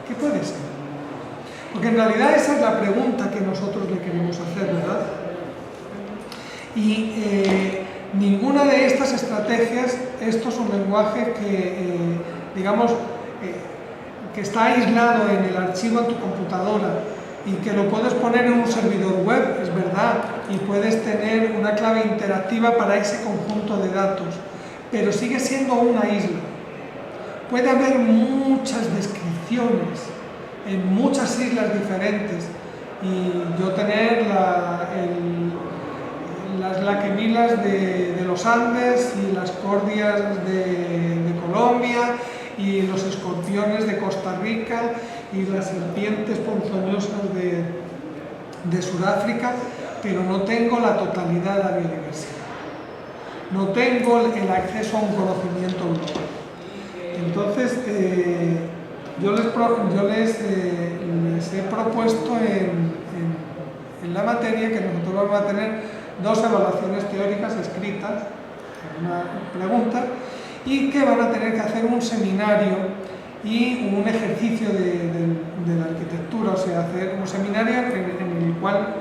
Speaker 1: ¿Qué puede ser? Porque en realidad esa es la pregunta que nosotros le queremos hacer, ¿verdad? Y ninguna de estas estrategias, esto es un lenguaje que, digamos, que está aislado en el archivo en tu computadora y que lo puedes poner en un servidor web, es verdad, y puedes tener una clave interactiva para ese conjunto de datos, pero sigue siendo una isla. Puede haber muchas descripciones en muchas islas diferentes y yo tener las laquemilas de los Andes y las cordias de Colombia y los escorpiones de Costa Rica y las serpientes ponzoñosas de Sudáfrica, pero no tengo la totalidad de la biodiversidad. No tengo el acceso a un conocimiento global. Entonces, yo les he propuesto en la materia que nosotros vamos a tener 2 evaluaciones teóricas escritas, una pregunta, y que van a tener que hacer un seminario y un ejercicio de la arquitectura, o sea, hacer un seminario en el cual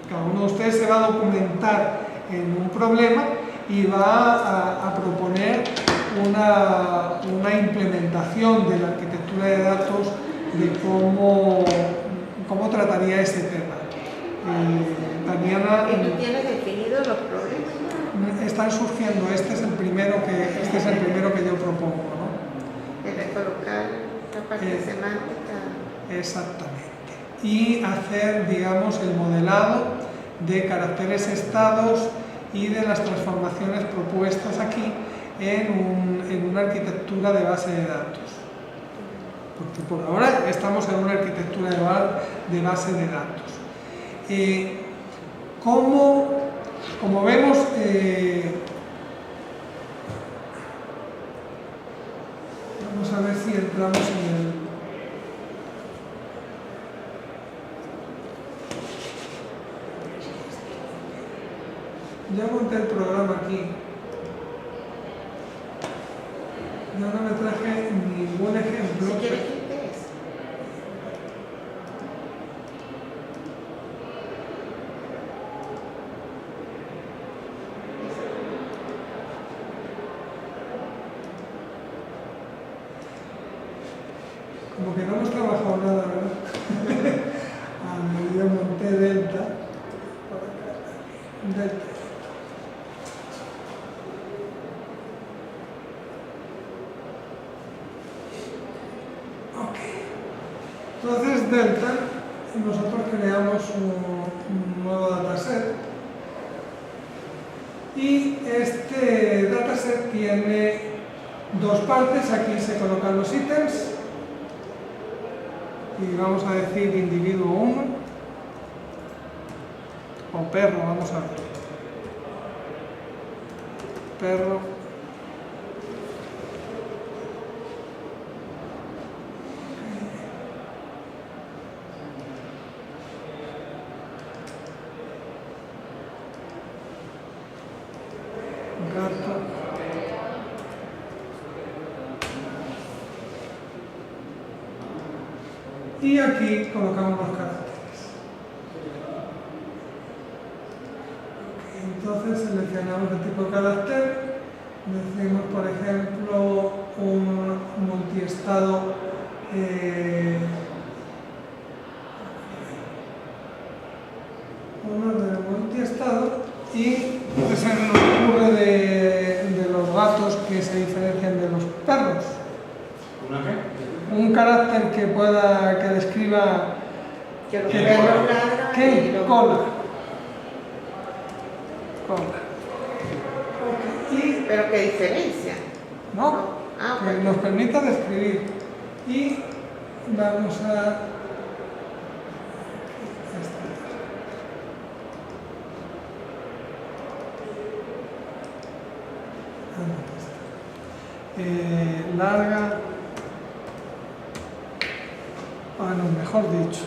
Speaker 1: cada uno de ustedes se va a documentar en un problema y va a proponer una implementación de la arquitectura de datos de cómo trataría ese tema. Tatiana,
Speaker 3: ¿Y tú tienes definidos los problemas?
Speaker 1: Están surgiendo, este es el primero que yo propongo, ¿no?
Speaker 3: De recolocar la parte semántica.
Speaker 1: Exactamente. Y hacer, digamos, el modelado de caracteres estados y de las transformaciones propuestas aquí en una arquitectura de base de datos. Porque por ahora estamos en una arquitectura de base de datos. Como vemos, vamos a ver si entramos en el... Ya monté el programa aquí. Yo no me traje ningún ejemplo.
Speaker 3: Si quieres que ves.
Speaker 1: Como que no hemos trabajado nada, ¿verdad? Yo monté delta. Entonces, delta, nosotros creamos un nuevo dataset y este dataset tiene 2 partes. Aquí se colocan los ítems y vamos a decir individuo 1 o perro, vamos a ver. Perro. Gato. Y aquí colocamos los caracteres. Entonces seleccionamos el tipo de carácter, decimos por ejemplo un multiestado Y se nos ocurre de los gatos que se diferencian de los perros.
Speaker 2: ¿Una qué?
Speaker 1: Un carácter que describa
Speaker 3: Que los perros ladran y
Speaker 1: ¿qué?
Speaker 3: los...
Speaker 1: Cola. Y,
Speaker 3: ¿Pero qué diferencia?
Speaker 1: ¿no?
Speaker 3: Ah,
Speaker 1: Que
Speaker 3: ok.
Speaker 1: nos permita describir. Y vamos a... larga, bueno, mejor dicho,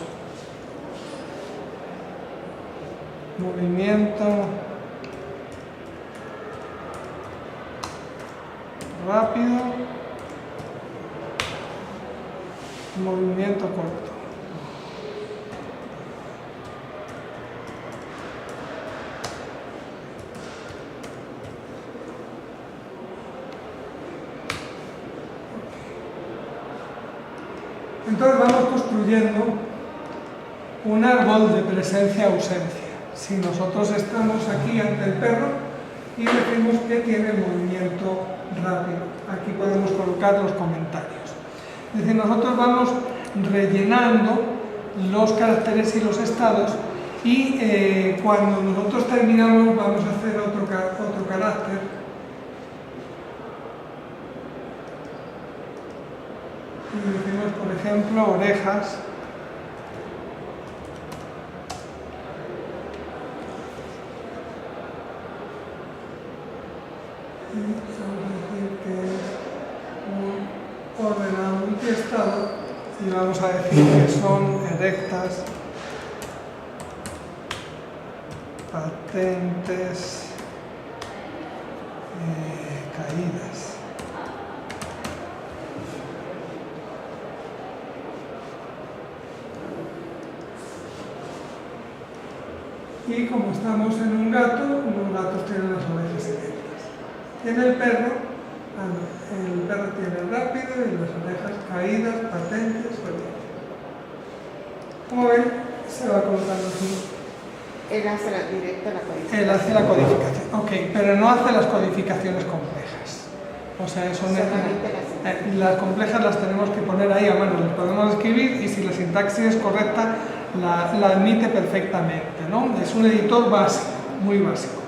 Speaker 1: movimiento rápido, movimiento corto. Entonces vamos construyendo un árbol de presencia-ausencia. Si nosotros estamos aquí ante el perro y decimos que tiene movimiento rápido, aquí podemos colocar los comentarios. Es decir, nosotros vamos rellenando los caracteres y los estados y cuando nosotros terminamos vamos a hacer otro carácter. Y decimos, por ejemplo, orejas. Y vamos a decir que es un ordenado multiestado y vamos a decir que son erectas, patentes, caídas. Y como estamos en un gato, los gatos tienen las orejas erectas. En el perro tiene rápido y las orejas caídas, patentes, como ven, se va colocando así.
Speaker 3: Él hace directa la codificación.
Speaker 1: Él hace la codificación, ok, pero no hace las codificaciones complejas. O sea, eso no es... las complejas las tenemos que poner ahí a mano, las podemos escribir y si la sintaxis es correcta, la admite perfectamente, ¿no? Es un editor básico, muy básico.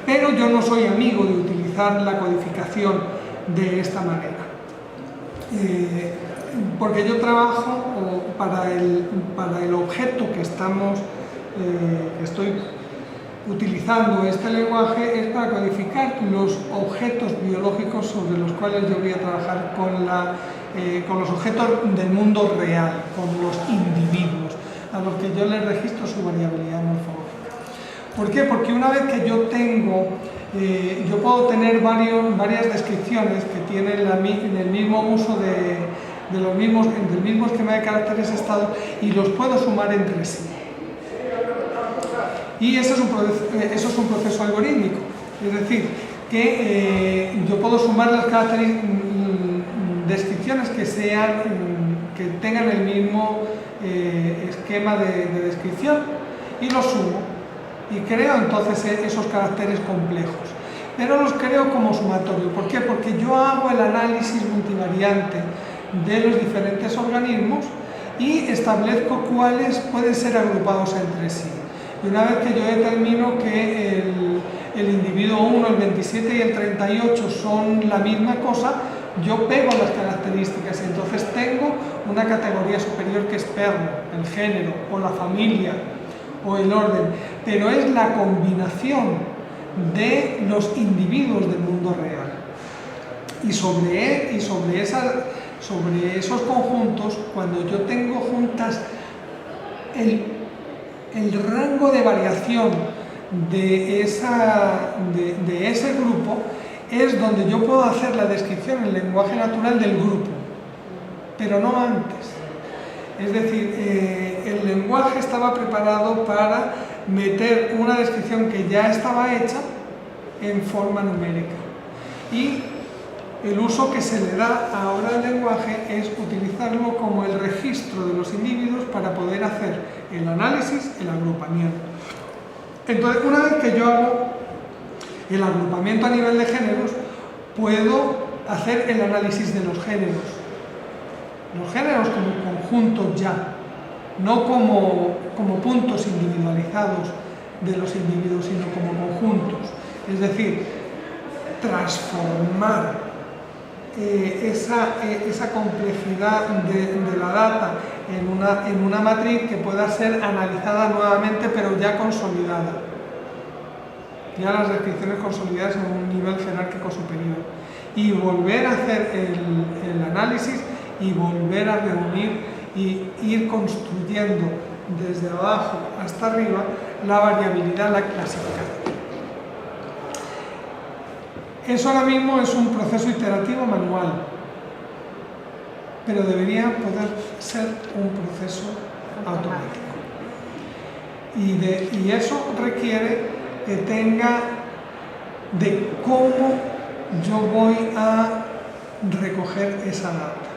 Speaker 1: Pero yo no soy amigo de utilizar la codificación de esta manera. Porque yo trabajo para el objeto que estoy utilizando este lenguaje, es para codificar los objetos biológicos sobre los cuales yo voy a trabajar con los objetos del mundo real, con los individuos, a los que yo les registro su variabilidad morfológica. ¿Por qué? Porque una vez que yo puedo tener varias descripciones que tienen el mismo uso del mismo esquema de caracteres estado y los puedo sumar entre sí. Y eso es un proceso algorítmico, es decir, que yo puedo sumar las descripciones que tengan el mismo esquema de descripción y los sumo y creo entonces esos caracteres complejos, pero los creo como sumatorio. ¿Por qué? Porque yo hago el análisis multivariante de los diferentes organismos y establezco cuáles pueden ser agrupados entre sí. Y una vez que yo determino que el individuo 1, el 27 y el 38 son la misma cosa, yo pego las características y entonces tengo una categoría superior que es perro, el género, o la familia, o el orden, pero es la combinación de los individuos del mundo real. Y sobre esos conjuntos, cuando yo tengo juntas el rango de variación de ese grupo, es donde yo puedo hacer la descripción en lenguaje natural del grupo, pero no antes. Es decir, el lenguaje estaba preparado para meter una descripción que ya estaba hecha en forma numérica. Y el uso que se le da ahora al lenguaje es utilizarlo como el registro de los individuos para poder hacer el análisis, el agrupamiento. Entonces, una vez que yo hago el agrupamiento a nivel de géneros, puedo hacer el análisis de los géneros. Los géneros como conjuntos ya, no como puntos individualizados de los individuos, sino como conjuntos. Es decir, transformar esa complejidad de la data en una matriz que pueda ser analizada nuevamente, pero ya consolidada. Ya las descripciones consolidadas en un nivel jerárquico superior. Y volver a hacer el análisis y volver a reunir y ir construyendo desde abajo hasta arriba la variabilidad, la clasificación. Eso ahora mismo es un proceso iterativo manual, pero debería poder ser un proceso automático. Y eso requiere que tenga de cómo yo voy a recoger esa data.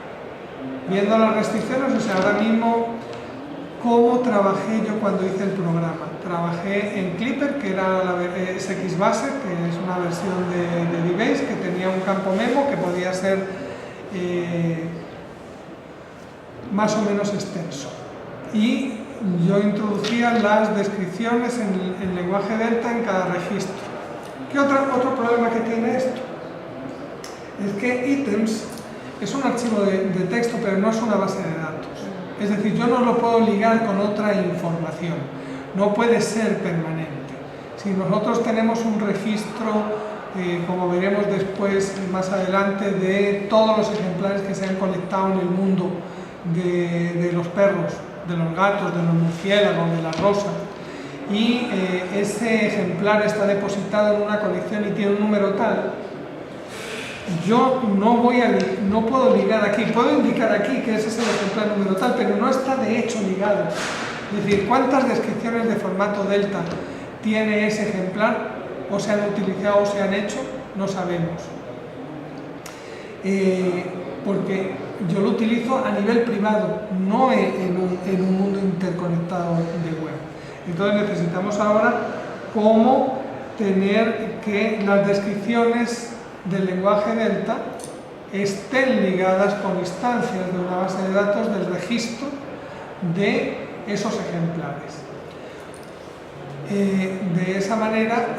Speaker 1: Viendo las restricciones, o sea, ahora mismo, ¿cómo trabajé yo cuando hice el programa? Trabajé en Clipper, que era la SXBase, que es una versión de DBase, que tenía un campo memo que podía ser más o menos extenso. Y yo introducía las descripciones en el lenguaje delta en cada registro. ¿Qué otro problema que tiene esto? Es que items es un archivo de texto, pero no es una base de datos. Es decir, yo no lo puedo ligar con otra información. No puede ser permanente. Si nosotros tenemos un registro, como veremos después, más adelante, de todos los ejemplares que se han colectado en el mundo de los perros, de los gatos, de los murciélagos, de las rosas, y ese ejemplar está depositado en una colección y tiene un número tal, yo no puedo ligar aquí, puedo indicar aquí que ese es el ejemplar número tal, pero no está de hecho ligado. Es decir, ¿cuántas descripciones de formato delta tiene ese ejemplar? O se han utilizado o se han hecho, no sabemos. Porque yo lo utilizo a nivel privado, no en un mundo interconectado de web. Entonces necesitamos ahora cómo tener que las descripciones del lenguaje delta estén ligadas con instancias de una base de datos del registro de esos ejemplares. De esa manera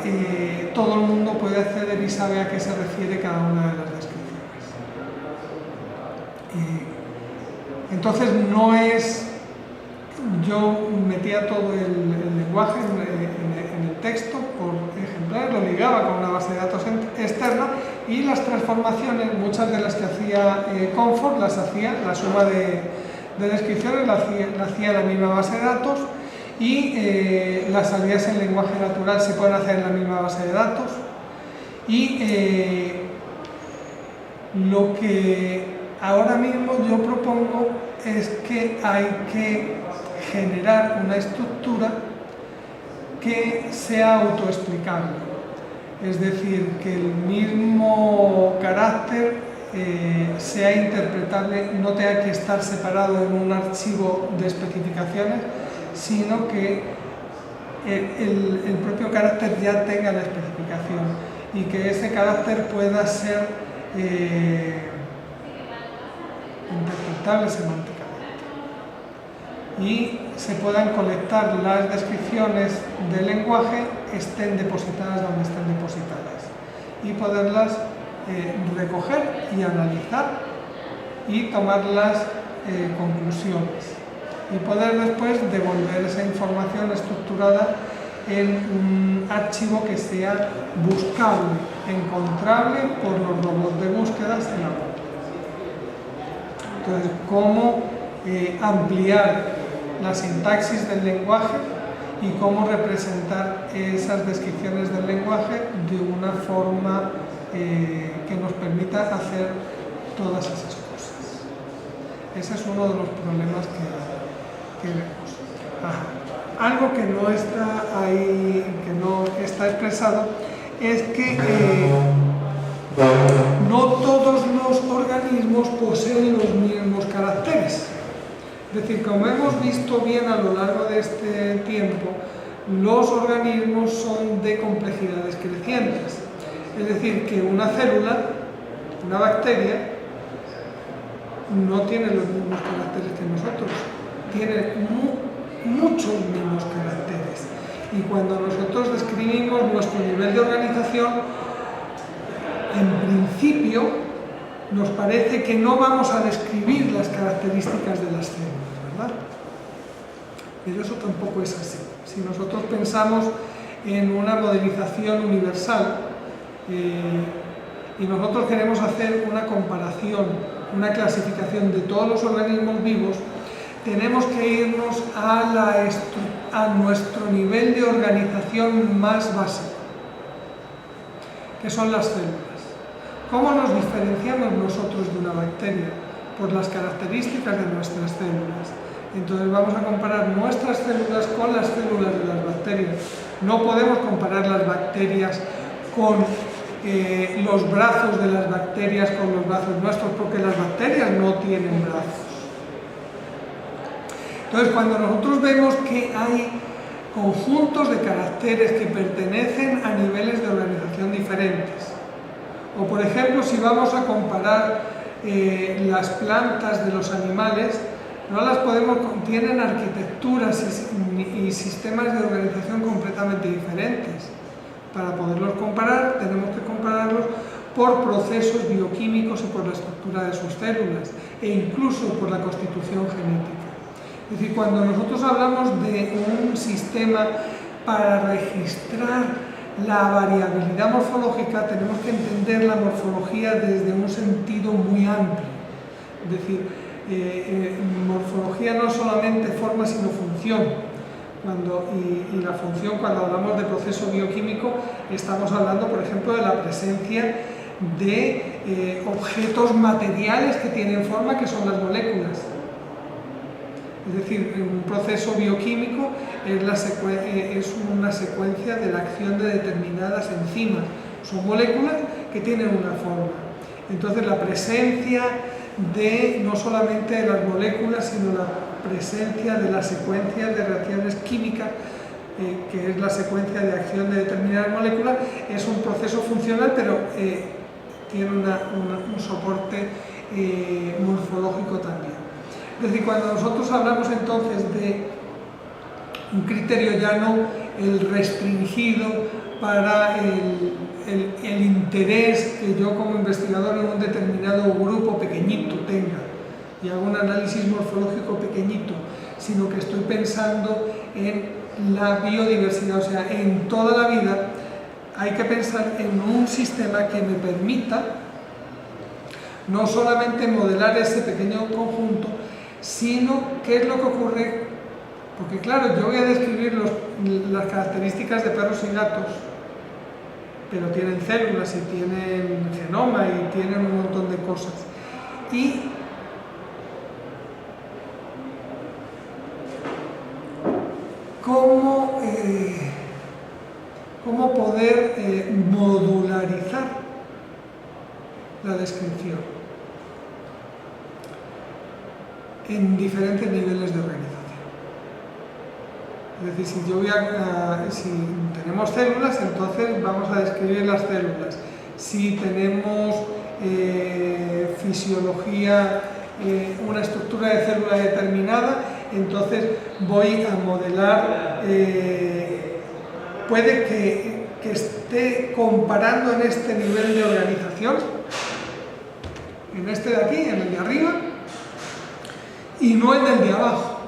Speaker 1: todo el mundo puede acceder y sabe a qué se refiere cada una de las descripciones. Entonces no es, yo metía todo el lenguaje en el texto por ejemplares, lo ligaba con una base de datos externa, y las transformaciones, muchas de las que hacía Comfort, las hacía, la suma de descripciones la hacía la misma base de datos, y las salidas en lenguaje natural se pueden hacer en la misma base de datos. Y lo que ahora mismo yo propongo es que hay que generar una estructura que sea autoexplicable. Es decir, que el mismo carácter sea interpretable, no tenga que estar separado en un archivo de especificaciones, sino que el propio carácter ya tenga la especificación y que ese carácter pueda ser interpretable semánticamente y se puedan colectar las descripciones del lenguaje, estén depositadas donde estén depositadas, y poderlas recoger y analizar y tomar las conclusiones, y poder después devolver esa información estructurada en un archivo que sea buscable, encontrable por los robots de búsquedas en la web. Entonces, ¿cómo ampliar la sintaxis del lenguaje y cómo representar esas descripciones del lenguaje de una forma que nos permita hacer todas esas cosas? Ese es uno de los problemas que vemos. Algo que no está ahí, que no está expresado, es que no todos los organismos poseen los mismos caracteres. Es decir, como hemos visto bien a lo largo de este tiempo, los organismos son de complejidades crecientes. Es decir, que una célula, una bacteria, no tiene los mismos caracteres que nosotros, tiene muchos menos caracteres. Y cuando nosotros describimos nuestro nivel de organización, en principio nos parece que no vamos a describir las características de las células, ¿verdad? Pero eso tampoco es así. Si nosotros pensamos en una modelización universal y nosotros queremos hacer una comparación, una clasificación de todos los organismos vivos, tenemos que irnos a nuestro nivel de organización más básico, que son las células. ¿Cómo nos diferenciamos nosotros de una bacteria? Por las características de nuestras células. Entonces vamos a comparar nuestras células con las células de las bacterias. No podemos comparar las bacterias con los brazos de las bacterias con los brazos nuestros, porque las bacterias no tienen brazos. Entonces, cuando nosotros vemos que hay conjuntos de caracteres que pertenecen a niveles de organización diferentes, o por ejemplo, si vamos a comparar las plantas de los animales, no las podemos, tienen arquitecturas y sistemas de organización completamente diferentes. Para poderlos comparar, tenemos que compararlos por procesos bioquímicos y por la estructura de sus células, e incluso por la constitución genética. Es decir, cuando nosotros hablamos de un sistema para registrar la variabilidad morfológica, tenemos que entender la morfología desde un sentido muy amplio. Es decir, morfología no es solamente forma, sino función. Y la función, cuando hablamos de proceso bioquímico, estamos hablando, por ejemplo, de la presencia de objetos materiales que tienen forma, que son las moléculas. Es decir, un proceso bioquímico es una secuencia de la acción de determinadas enzimas. Son moléculas que tienen una forma. Entonces, la presencia de no solamente de las moléculas, sino la presencia de las secuencias de reacciones químicas, que es la secuencia de acción de determinadas moléculas, es un proceso funcional, pero tiene un soporte morfológico también. Es decir, cuando nosotros hablamos entonces de un criterio llano, el restringido para el interés que yo como investigador en un determinado grupo pequeñito tenga, y hago un análisis morfológico pequeñito, sino que estoy pensando en la biodiversidad, o sea, en toda la vida, hay que pensar en un sistema que me permita no solamente modelar ese pequeño conjunto, sino qué es lo que ocurre, porque claro, yo voy a describir las características de perros y gatos, pero tienen células y tienen genoma y tienen un montón de cosas. Y cómo poder modularizar la descripción en diferentes niveles de organización. Es decir, si tenemos células, entonces vamos a describir las células. Si tenemos fisiología, una estructura de célula determinada, entonces voy a modelar, puede que esté comparando en este nivel de organización, en este de aquí, en el de arriba, y no en el de abajo.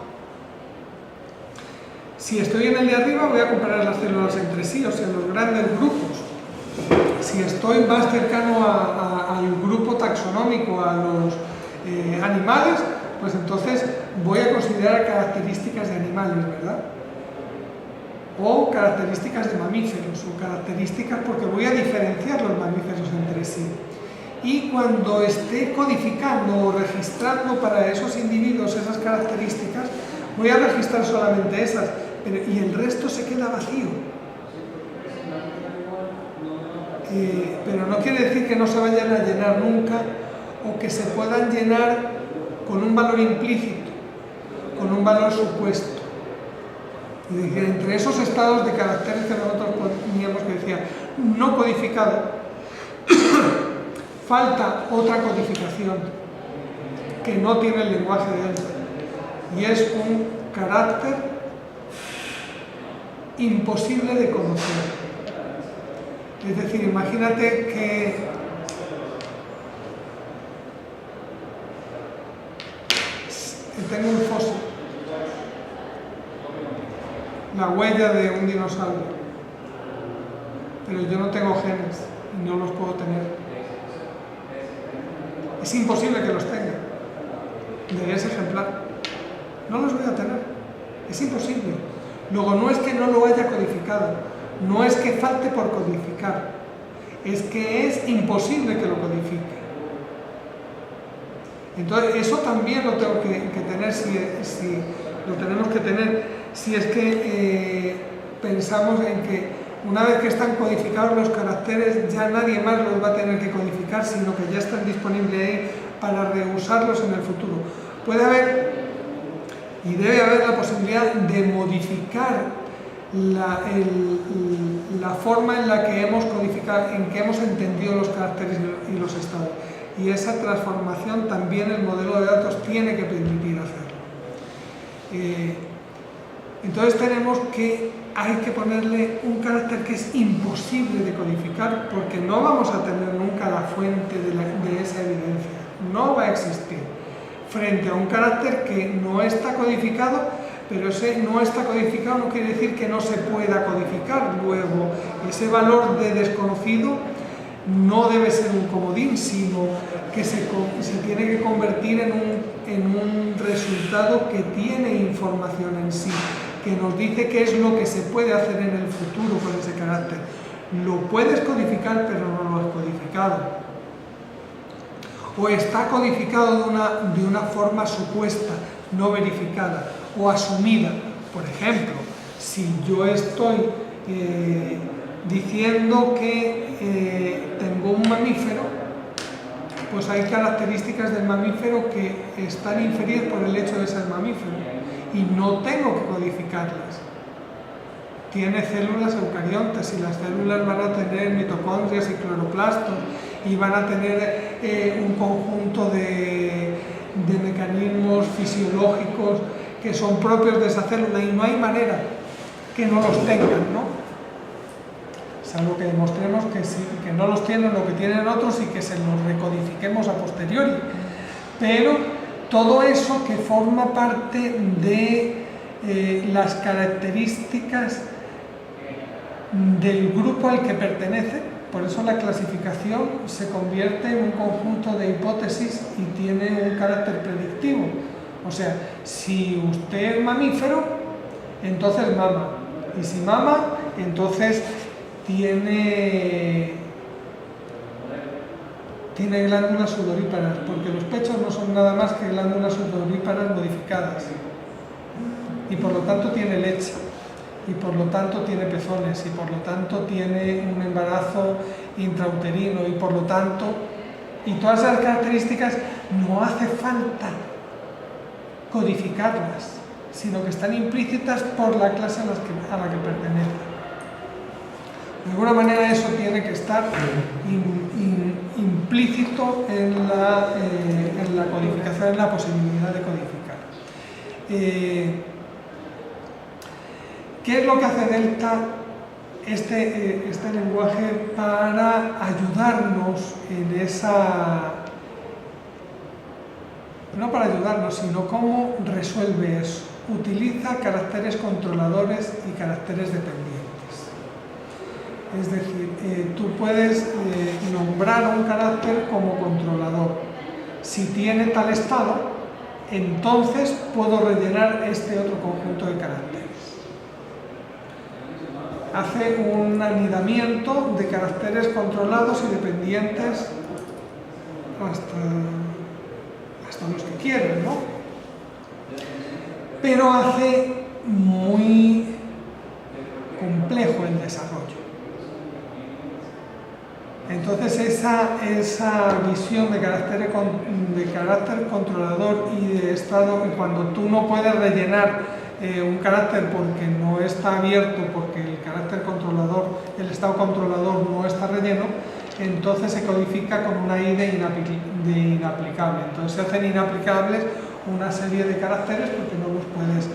Speaker 1: Si estoy en el de arriba, voy a comparar las células entre sí, o sea, los grandes grupos. Si estoy más cercano al grupo taxonómico, a los animales, pues entonces voy a considerar características de animales, ¿verdad? O características de mamíferos, o características, porque voy a diferenciar los mamíferos entre sí. Y cuando esté codificando o registrando para esos individuos esas características, voy a registrar solamente esas, y el resto se queda vacío. Pero no quiere decir que no se vayan a llenar nunca, o que se puedan llenar con un valor implícito, con un valor supuesto. Es decir, entre esos estados de caracteres que nosotros poníamos, que decía no codificado, falta otra codificación que no tiene el lenguaje de Elsa, y es un carácter imposible de conocer. Es decir, imagínate que tengo un fósil, la huella de un dinosaurio, pero yo no tengo genes y no los puedo tener. Es imposible que los tenga de ese ejemplar. No los voy a tener. Es imposible. Luego, no es que no lo haya codificado, no es que falte por codificar, es que es imposible que lo codifique. Entonces, eso también lo tengo que tener, si lo tenemos que tener, si es que pensamos en que una vez que están codificados los caracteres, ya nadie más los va a tener que codificar, sino que ya están disponibles ahí para reusarlos en el futuro. Puede haber y debe haber la posibilidad de modificar la forma en la que hemos codificado, en que hemos entendido los caracteres y los estados. Y esa transformación también el modelo de datos tiene que permitir hacerlo. Entonces hay que ponerle un carácter que es imposible de codificar, porque no vamos a tener nunca la fuente de esa evidencia, no va a existir, frente a un carácter que no está codificado, pero ese no está codificado no quiere decir que no se pueda codificar. Luego, ese valor de desconocido no debe ser un comodín, sino que se tiene que convertir en un resultado que tiene información en sí, que nos dice qué es lo que se puede hacer en el futuro con ese carácter. Lo puedes codificar, pero no lo has codificado. O está codificado de una forma supuesta, no verificada o asumida. Por ejemplo, si yo estoy diciendo que tengo un mamífero, pues hay características del mamífero que están inferidas por el hecho de ser mamífero y no tengo que codificarlas. Tiene células eucariontas y las células van a tener mitocondrias y cloroplastos y van a tener un conjunto de mecanismos fisiológicos que son propios de esa célula y no hay manera que no los tengan, ¿no? Salvo que demostremos que, sí, que no los tienen o que tienen otros y que se los recodifiquemos a posteriori. Pero todo eso que forma parte de las características del grupo al que pertenece, por eso la clasificación se convierte en un conjunto de hipótesis y tiene un carácter predictivo. O sea, si usted es mamífero, entonces mama. Y si mama, entonces tiene glándulas sudoríparas, porque los pechos no son nada más que glándulas sudoríparas modificadas. Y por lo tanto tiene leche, y por lo tanto tiene pezones, y por lo tanto tiene un embarazo intrauterino, y por lo tanto, y todas esas características no hace falta codificarlas, sino que están implícitas por la clase a la que pertenecen. De alguna manera eso tiene que estar implícito en la codificación, en la posibilidad de codificar. ¿Qué es lo que hace Delta, este lenguaje, para ayudarnos en esa... No para ayudarnos, sino cómo resuelve eso? Utiliza caracteres controladores y caracteres dependientes. Es decir, tú puedes nombrar un carácter como controlador. Si tiene tal estado, entonces puedo rellenar este otro conjunto de caracteres. Hace un anidamiento de caracteres controlados y dependientes hasta los que quieren, ¿no? Pero hace muy complejo el desarrollo. Entonces esa visión de carácter controlador y de estado, cuando tú no puedes rellenar un carácter porque no está abierto, porque el carácter controlador, el estado controlador no está relleno, entonces se codifica con una I de inaplicable. Entonces se hacen inaplicables una serie de caracteres porque no los puedes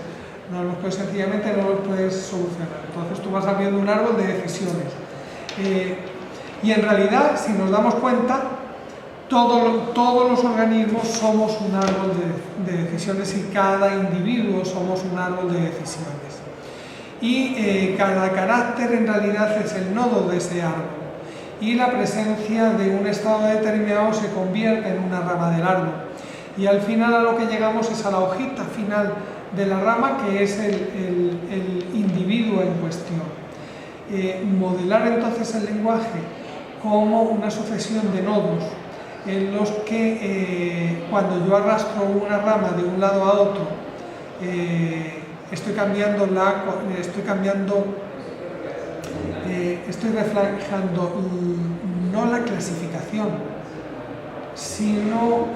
Speaker 1: sencillamente no los puedes solucionar. Entonces tú vas abriendo un árbol de decisiones. Y en realidad, si nos damos cuenta, todos los organismos somos un árbol de decisiones y cada individuo somos un árbol de decisiones. Y cada carácter en realidad es el nodo de ese árbol. Y la presencia de un estado determinado se convierte en una rama del árbol. Y al final a lo que llegamos es a la hojita final de la rama, que es el individuo en cuestión. Modelar entonces el lenguaje como una sucesión de nodos en los que cuando yo arrastro una rama de un lado a otro estoy reflejando no la clasificación, sino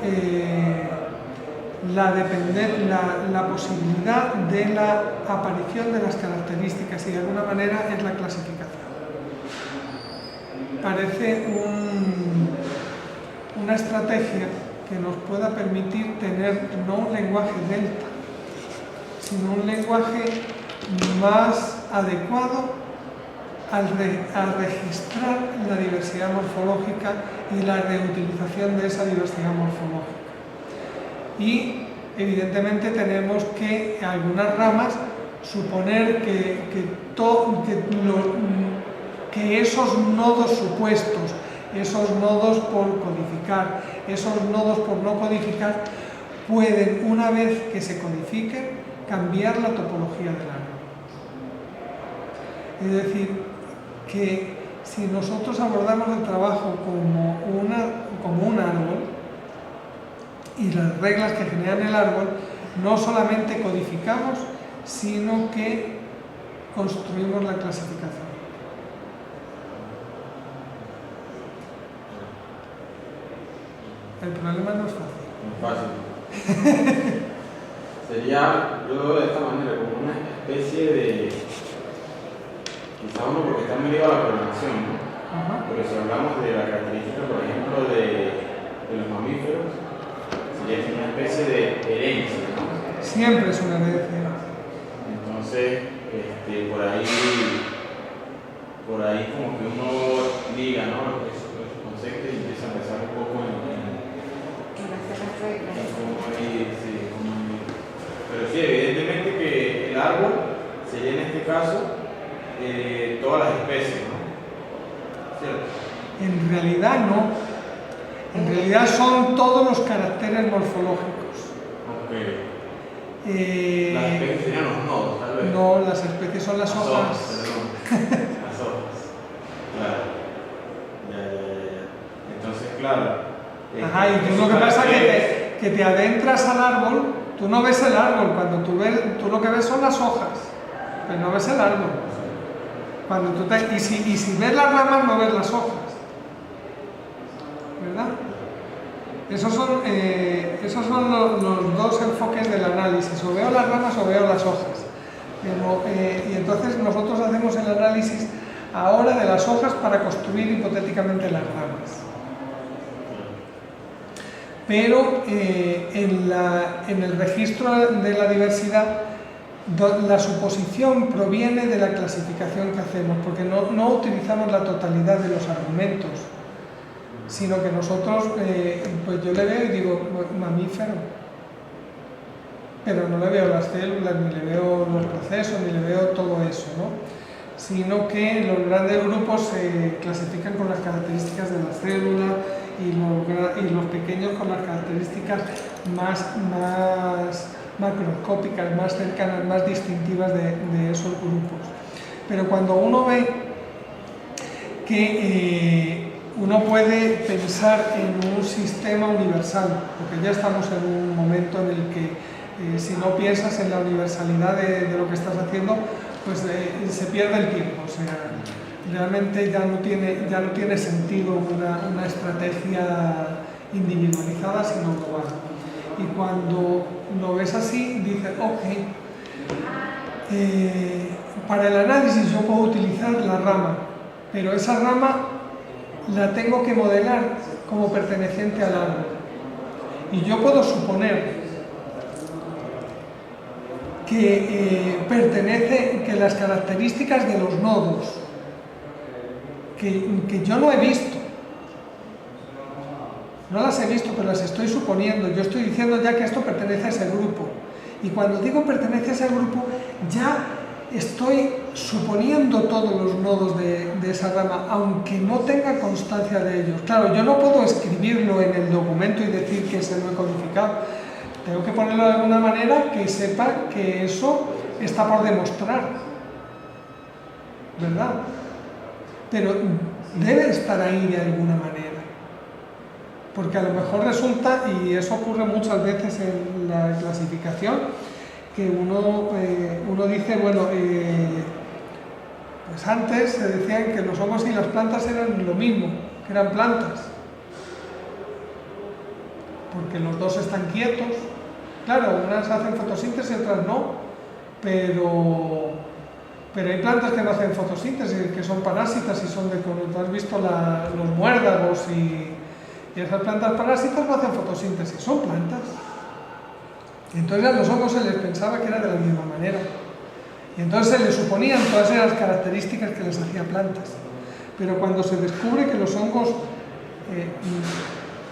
Speaker 1: la posibilidad de la aparición de las características, y de alguna manera es la clasificación. Parece una estrategia que nos pueda permitir tener no un lenguaje delta, sino un lenguaje más adecuado al registrar la diversidad morfológica y la reutilización de esa diversidad morfológica. Y evidentemente tenemos que algunas ramas suponer que esos nodos supuestos, esos nodos por codificar, esos nodos por no codificar, pueden, una vez que se codifiquen, cambiar la topología del árbol. Es decir, que si nosotros abordamos el trabajo como un árbol y las reglas que generan el árbol, no solamente codificamos, sino que construimos la clasificación. El problema no es fácil.
Speaker 2: No es fácil. Sería, yo lo veo de esta manera, como una especie de, quizá uno porque está muy ligado a la programación, ¿no? Pero si hablamos de la característica, por ejemplo, de los mamíferos, sería una especie de herencia, ¿no?
Speaker 1: Siempre es una herencia.
Speaker 2: Entonces, por ahí como que uno liga, ¿no? Esos conceptos y empieza a pensar un poco en cómo ir, sí, pero sí, evidentemente que el árbol sería en este caso todas las especies, ¿no? ¿Cierto?
Speaker 1: En realidad no. En realidad son todos los caracteres morfológicos.
Speaker 2: Ok. Las especies serían los nodos, tal vez.
Speaker 1: No, las especies son las hojas.
Speaker 2: Las hojas. Claro. Ya. Entonces, claro.
Speaker 1: Ajá, y tú lo que pasa es que te adentras al árbol, tú no ves el árbol, cuando tú lo que ves son las hojas, pero no ves el árbol. Y si ves las ramas, no ves las hojas. ¿Verdad? Esos son los dos enfoques del análisis, o veo las ramas o veo las hojas. Y entonces nosotros hacemos el análisis ahora de las hojas para construir hipotéticamente las ramas. Pero en el registro de la diversidad, la suposición proviene de la clasificación que hacemos, porque no utilizamos la totalidad de los argumentos, sino que nosotros, pues yo le veo y digo, mamífero, pero no le veo las células, ni le veo los procesos, ni le veo todo eso, ¿no? Sino que los grandes grupos se clasifican con las características de la célula y los pequeños con las características más macroscópicas, más cercanas, más distintivas de esos grupos. Pero cuando uno ve que uno puede pensar en un sistema universal, porque ya estamos en un momento en el que si no piensas en la universalidad de lo que estás haciendo, pues se pierde el tiempo. O sea, realmente ya no tiene sentido una estrategia individualizada, sino global. Y cuando lo ves así, dices, ok, Para el análisis yo puedo utilizar la rama, pero esa rama la tengo que modelar como perteneciente al árbol. Y yo puedo suponer que las características de los nodos que yo no he visto, no las he visto, pero las estoy suponiendo. Yo estoy diciendo ya que esto pertenece a ese grupo. Y cuando digo pertenece a ese grupo, ya estoy suponiendo todos los nodos de esa rama, aunque no tenga constancia de ellos. Claro, yo no puedo escribirlo en el documento y decir que se lo he codificado. Tengo que ponerlo de alguna manera que sepa que eso está por demostrar, ¿verdad? Pero debe estar ahí de alguna manera. Porque a lo mejor resulta, y eso ocurre muchas veces en la clasificación, que uno dice, bueno, pues antes se decían que los hongos y las plantas eran lo mismo, que eran plantas. Porque los dos están quietos. Claro, unas hacen fotosíntesis y otras no, pero hay plantas que no hacen fotosíntesis, que son parásitas y son de, como tú has visto, los muérdagos y esas plantas parásitas no hacen fotosíntesis, son plantas. Y entonces a los hongos se les pensaba que era de la misma manera. Y entonces se les suponían todas esas características que les hacía plantas. Pero cuando se descubre que los hongos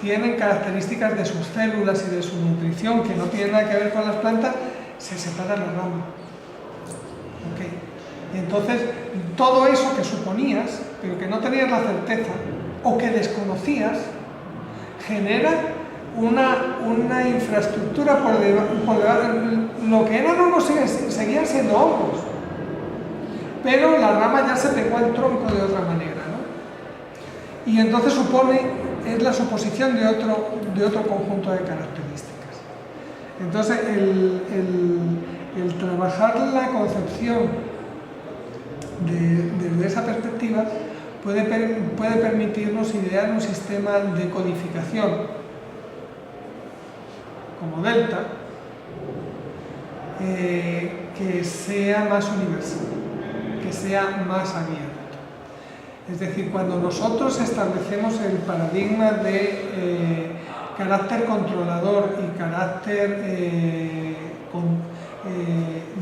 Speaker 1: tienen características de sus células y de su nutrición que no tienen nada que ver con las plantas, se separa la rama. ¿Okay? Y entonces, todo eso que suponías, pero que no tenías la certeza, o que desconocías, genera una infraestructura por debajo. Lo que eran hongos seguían siendo hongos, pero la rama ya se pegó al tronco de otra manera, ¿no? Y entonces es la suposición de otro conjunto de características. Entonces el trabajar la concepción desde esa perspectiva puede permitirnos idear un sistema de codificación como delta que sea más universal, que sea más abierto. Es decir, cuando nosotros establecemos el paradigma de carácter controlador y carácter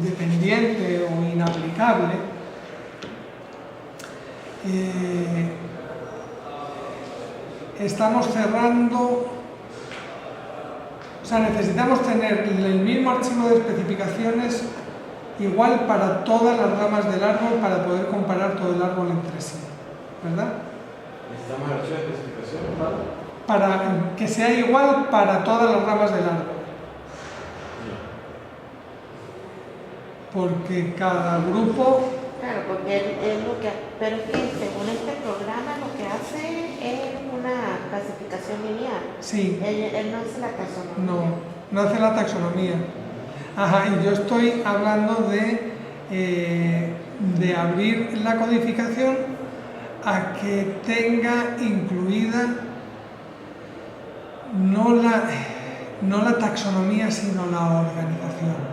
Speaker 1: dependiente o inaplicable, estamos cerrando. O sea, necesitamos tener el mismo archivo de especificaciones igual para todas las ramas del árbol para poder comparar todo el árbol entre sí, ¿verdad?
Speaker 2: ¿Necesitamos el archivo de especificaciones
Speaker 1: para que sea igual para todas las ramas del árbol? Porque cada grupo...
Speaker 3: Claro, porque es lo que... Pero que según este programa lo que hace es una clasificación lineal.
Speaker 1: Sí.
Speaker 3: Él no hace la taxonomía.
Speaker 1: No hace la taxonomía. Ajá, y yo estoy hablando de abrir la codificación a que tenga incluida no la taxonomía, sino la organización.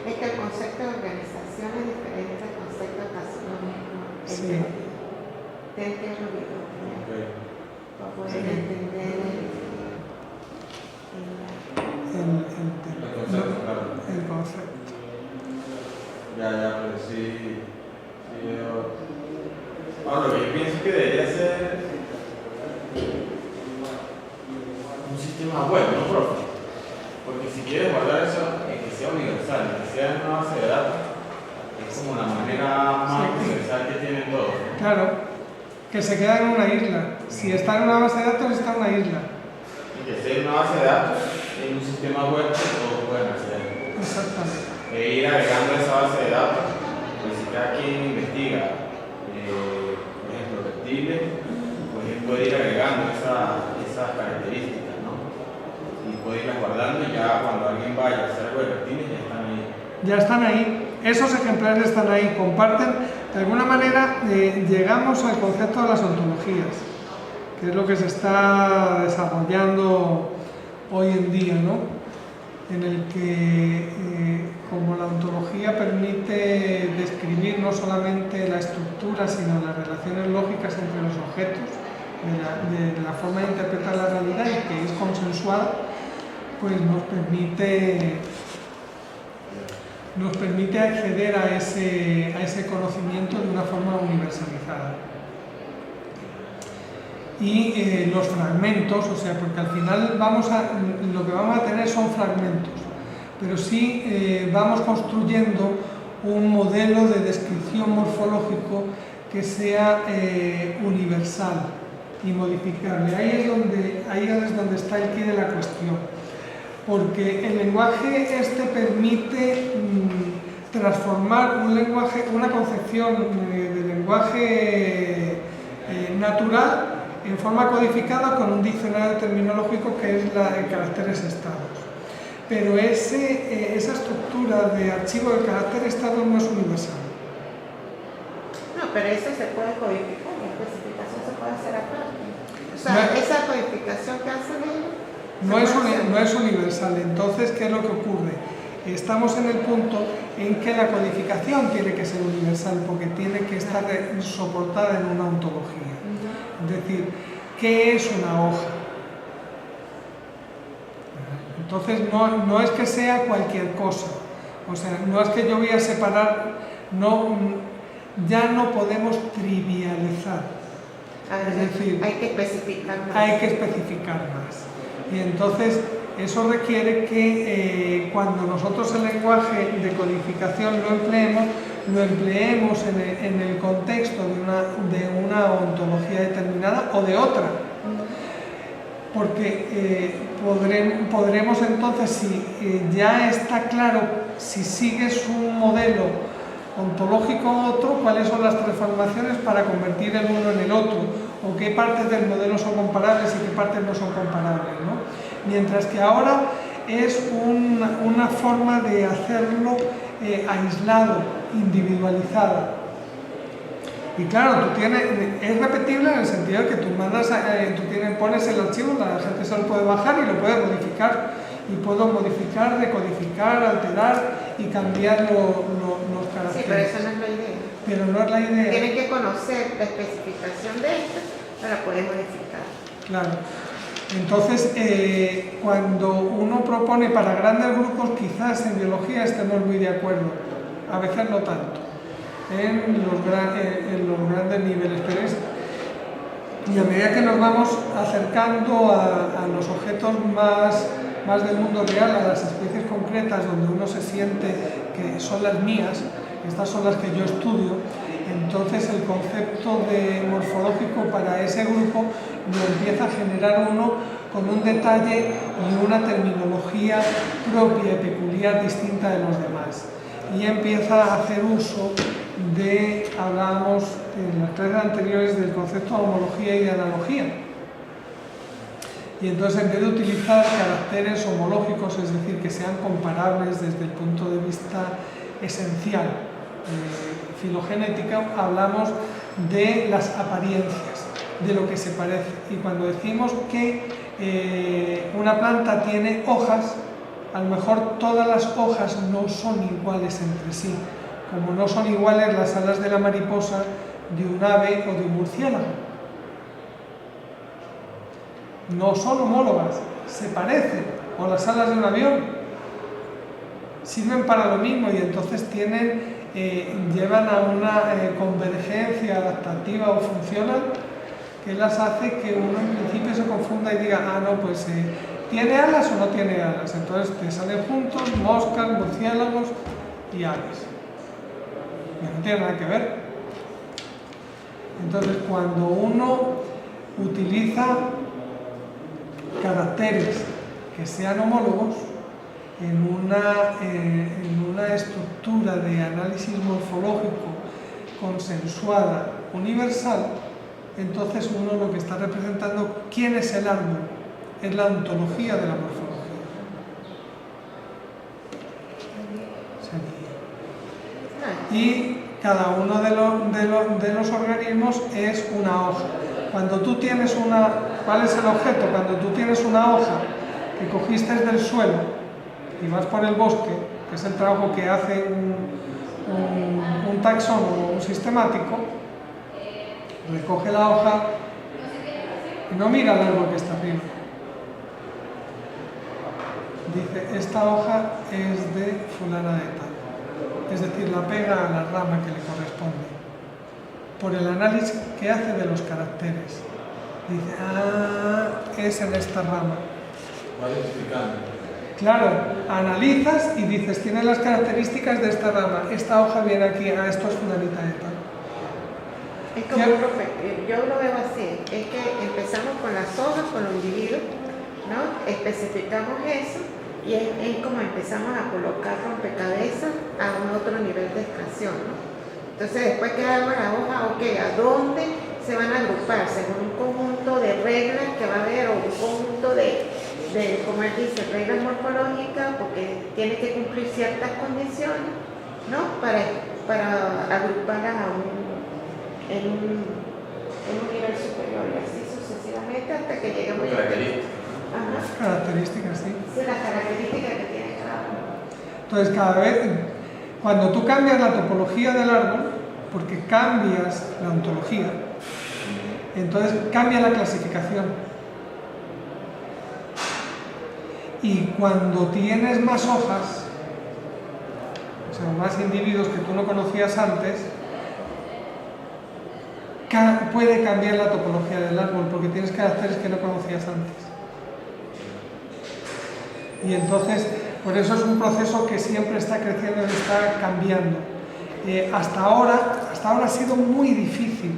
Speaker 3: Es que el concepto de organización es diferente al concepto de taxonomía.
Speaker 1: Sí.
Speaker 3: Tienes que revisarlo para poder entender
Speaker 1: el concepto.
Speaker 2: Ya, pero sí. Ahora, lo que yo pienso es que debería ser un sistema web, ¿no, profe? Porque si quieres guardar eso, que sea universal, que sea en una base de datos, es como la manera más universal que tienen todos, ¿no?
Speaker 1: Claro, que se queda en una isla. Si está en una base de datos, está en una isla.
Speaker 2: Y que sea en una base de datos, en un sistema web que todos pueden acceder.
Speaker 1: Exactamente.
Speaker 2: E ir agregando a esa base de datos, pues si cada quien investiga, por ejemplo, reptiles, pues él puede ir agregando esas características, ¿no? Y puede irlas guardando y ya cuando alguien vaya a hacer algo de reptiles ya están ahí.
Speaker 1: Ya están ahí. Esos ejemplares están ahí, comparten. De alguna manera llegamos al concepto de las ontologías, que es lo que se está desarrollando hoy en día, ¿no? en el que, como la ontología permite describir no solamente la estructura, sino las relaciones lógicas entre los objetos, de la forma de interpretar la realidad y que es consensuada, pues nos permite acceder a ese conocimiento de una forma universalizada. Y los fragmentos, o sea, porque al final lo que vamos a tener son fragmentos, pero sí vamos construyendo un modelo de descripción morfológico que sea universal y modificable. Ahí es donde está el quid de la cuestión, porque el lenguaje permite transformar una concepción de lenguaje natural en forma codificada con un diccionario terminológico que es el caracteres estados. Pero esa estructura de archivo de carácter estado no es universal.
Speaker 3: No, pero eso se puede codificar, la especificación se puede hacer aparte. O sea, esa codificación que hacen ellos
Speaker 1: no es universal. Entonces, ¿qué es lo que ocurre? Estamos en el punto en que la codificación tiene que ser universal porque tiene que estar soportada en una ontología. Es decir, ¿qué es una hoja? Entonces no es que sea cualquier cosa, o sea, no es que yo voy a separar, ya no podemos trivializar. Es decir,
Speaker 3: hay que especificar más.
Speaker 1: Hay que especificar más. Y entonces eso requiere que cuando nosotros el lenguaje de codificación lo empleemos en el contexto de una ontología determinada o de otra. Porque podremos entonces, si ya está claro, si sigues un modelo ontológico u otro, cuáles son las transformaciones para convertir el uno en el otro, o qué partes del modelo son comparables y qué partes no son comparables, ¿no? Mientras que ahora es una forma de hacerlo aislado, individualizado. Y claro, es repetible en el sentido de que tú pones el archivo, la gente se lo puede bajar y lo puede modificar. Y puedo modificar, decodificar, alterar y cambiar los caracteres.
Speaker 3: Sí, pero eso no es la idea.
Speaker 1: Pero no es la idea.
Speaker 3: Tienen que conocer la especificación de esto para poder modificar.
Speaker 1: Claro. Entonces, cuando uno propone para grandes grupos, quizás en biología estemos muy de acuerdo. A veces no tanto. En los grandes niveles, y a medida que nos vamos acercando a los objetos más del mundo real, a las especies concretas donde uno se siente que son las mías, estas son las que yo estudio, entonces el concepto de morfológico para ese grupo lo empieza a generar uno con un detalle y una terminología propia y peculiar distinta de los demás. Y empieza a hacer uso hablábamos en las clases anteriores del concepto de homología y de analogía. Y entonces, en vez de utilizar caracteres homológicos, es decir, que sean comparables desde el punto de vista esencial, filogenética, hablamos de las apariencias, de lo que se parece. Y cuando decimos que una planta tiene hojas, a lo mejor todas las hojas no son iguales entre sí, como no son iguales las alas de la mariposa de un ave o de un murciélago. No son homólogas, se parecen, o las alas de un avión sirven para lo mismo y entonces llevan a una convergencia adaptativa o funcional que las hace que uno en principio se confunda y diga, no, pues ¿tiene alas o no tiene alas? Entonces te salen juntos moscas, murciélagos y aves. Y no tiene nada que ver. Entonces, cuando uno utiliza caracteres que sean homólogos en una estructura de análisis morfológico consensuada, universal, entonces uno lo que está representando, ¿quién es el árbol? Es la ontología de la morfología. Y cada uno de los organismos es una hoja. Cuando tú tienes ¿cuál es el objeto? Cuando tú tienes una hoja que cogiste del suelo y vas por el bosque, que es el trabajo que hace un taxónomo, un sistemático, recoge la hoja y no mira el árbol que está arriba. Dice, esta hoja es de fulana de tal. Es decir, la pega a la rama que le corresponde. Por el análisis que hace de los caracteres. Dice, es en esta rama.
Speaker 2: Va identificando.
Speaker 1: Claro, analizas y dices, tiene las características de esta rama. Esta hoja viene aquí, esto es fulanita de tal.
Speaker 3: Es como yo lo veo así, es que empezamos con las hojas, con los individuos, ¿no? Especificamos eso y es como empezamos a colocar rompecabezas a un otro nivel de extracción, ¿no? Entonces después que hago la hoja, ok, ¿a dónde se van a agrupar? Según un conjunto de reglas que va a haber o un conjunto de como él dice, reglas morfológicas, porque tiene que cumplir ciertas condiciones, ¿no? Para agruparlas en un nivel superior y así sucesivamente hasta que lleguemos a
Speaker 1: características, sí.
Speaker 3: Sí, las características que tiene cada uno.
Speaker 1: Entonces, cada vez, cuando tú cambias la topología del árbol, porque cambias la ontología, entonces cambia la clasificación. Y cuando tienes más hojas, o sea, más individuos que tú no conocías antes, puede cambiar la topología del árbol porque tienes caracteres que no conocías antes. Y entonces, por eso es un proceso que siempre está creciendo y está cambiando. Hasta ahora ha sido muy difícil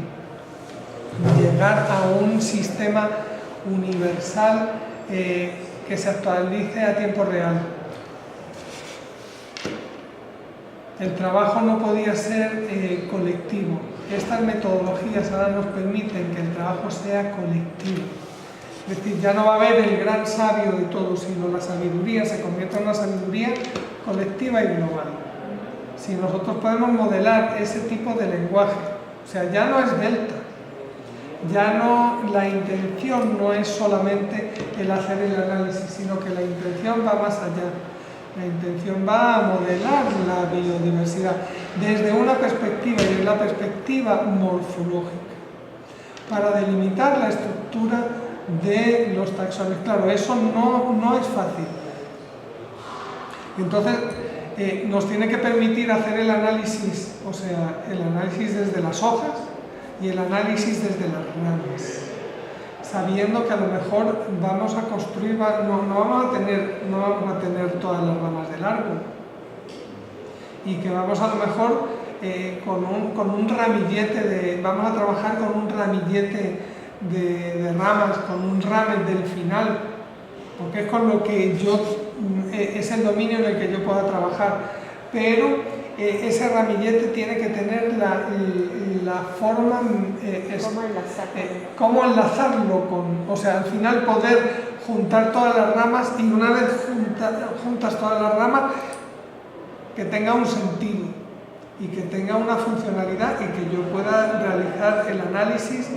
Speaker 1: llegar a un sistema universal que se actualice a tiempo real. El trabajo no podía ser colectivo. Estas metodologías ahora nos permiten que el trabajo sea colectivo. Es decir, ya no va a haber el gran sabio de todos, sino la sabiduría se convierte en una sabiduría colectiva y global. Si nosotros podemos modelar ese tipo de lenguaje, o sea, ya no es delta, ya no, la intención no es solamente el hacer el análisis, sino que la intención va más allá. La intención va a modelar la biodiversidad desde una perspectiva, y desde la perspectiva morfológica, para delimitar la estructura de los taxones. Claro, eso no es fácil. Entonces, nos tiene que permitir hacer el análisis, o sea, el análisis desde las hojas y el análisis desde las ramas, sabiendo que a lo mejor vamos a construir, no vamos a tener todas las ramas del árbol y que vamos a lo mejor con un ramillete vamos a trabajar con un ramillete de ramas, con un ramen del final, porque es con lo que es el dominio en el que yo pueda trabajar, pero ese ramillete tiene que tener la forma, cómo enlazarlo o sea, al final poder juntar todas las ramas y una vez juntas todas las ramas, que tenga un sentido y que tenga una funcionalidad y que yo pueda realizar el análisis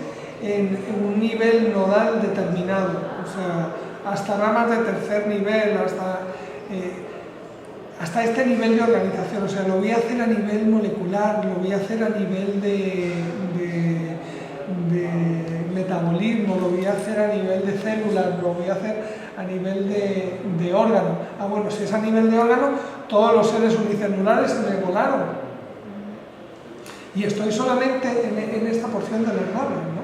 Speaker 1: en un nivel nodal determinado, o sea, hasta ramas de tercer nivel, hasta este nivel de organización, o sea, lo voy a hacer a nivel molecular, lo voy a hacer a nivel de metabolismo, lo voy a hacer a nivel de células, lo voy a hacer a nivel de órgano. Bueno, si es a nivel de órgano, todos los seres unicelulares se me volaron. Y estoy solamente en esta porción del ramen, ¿no?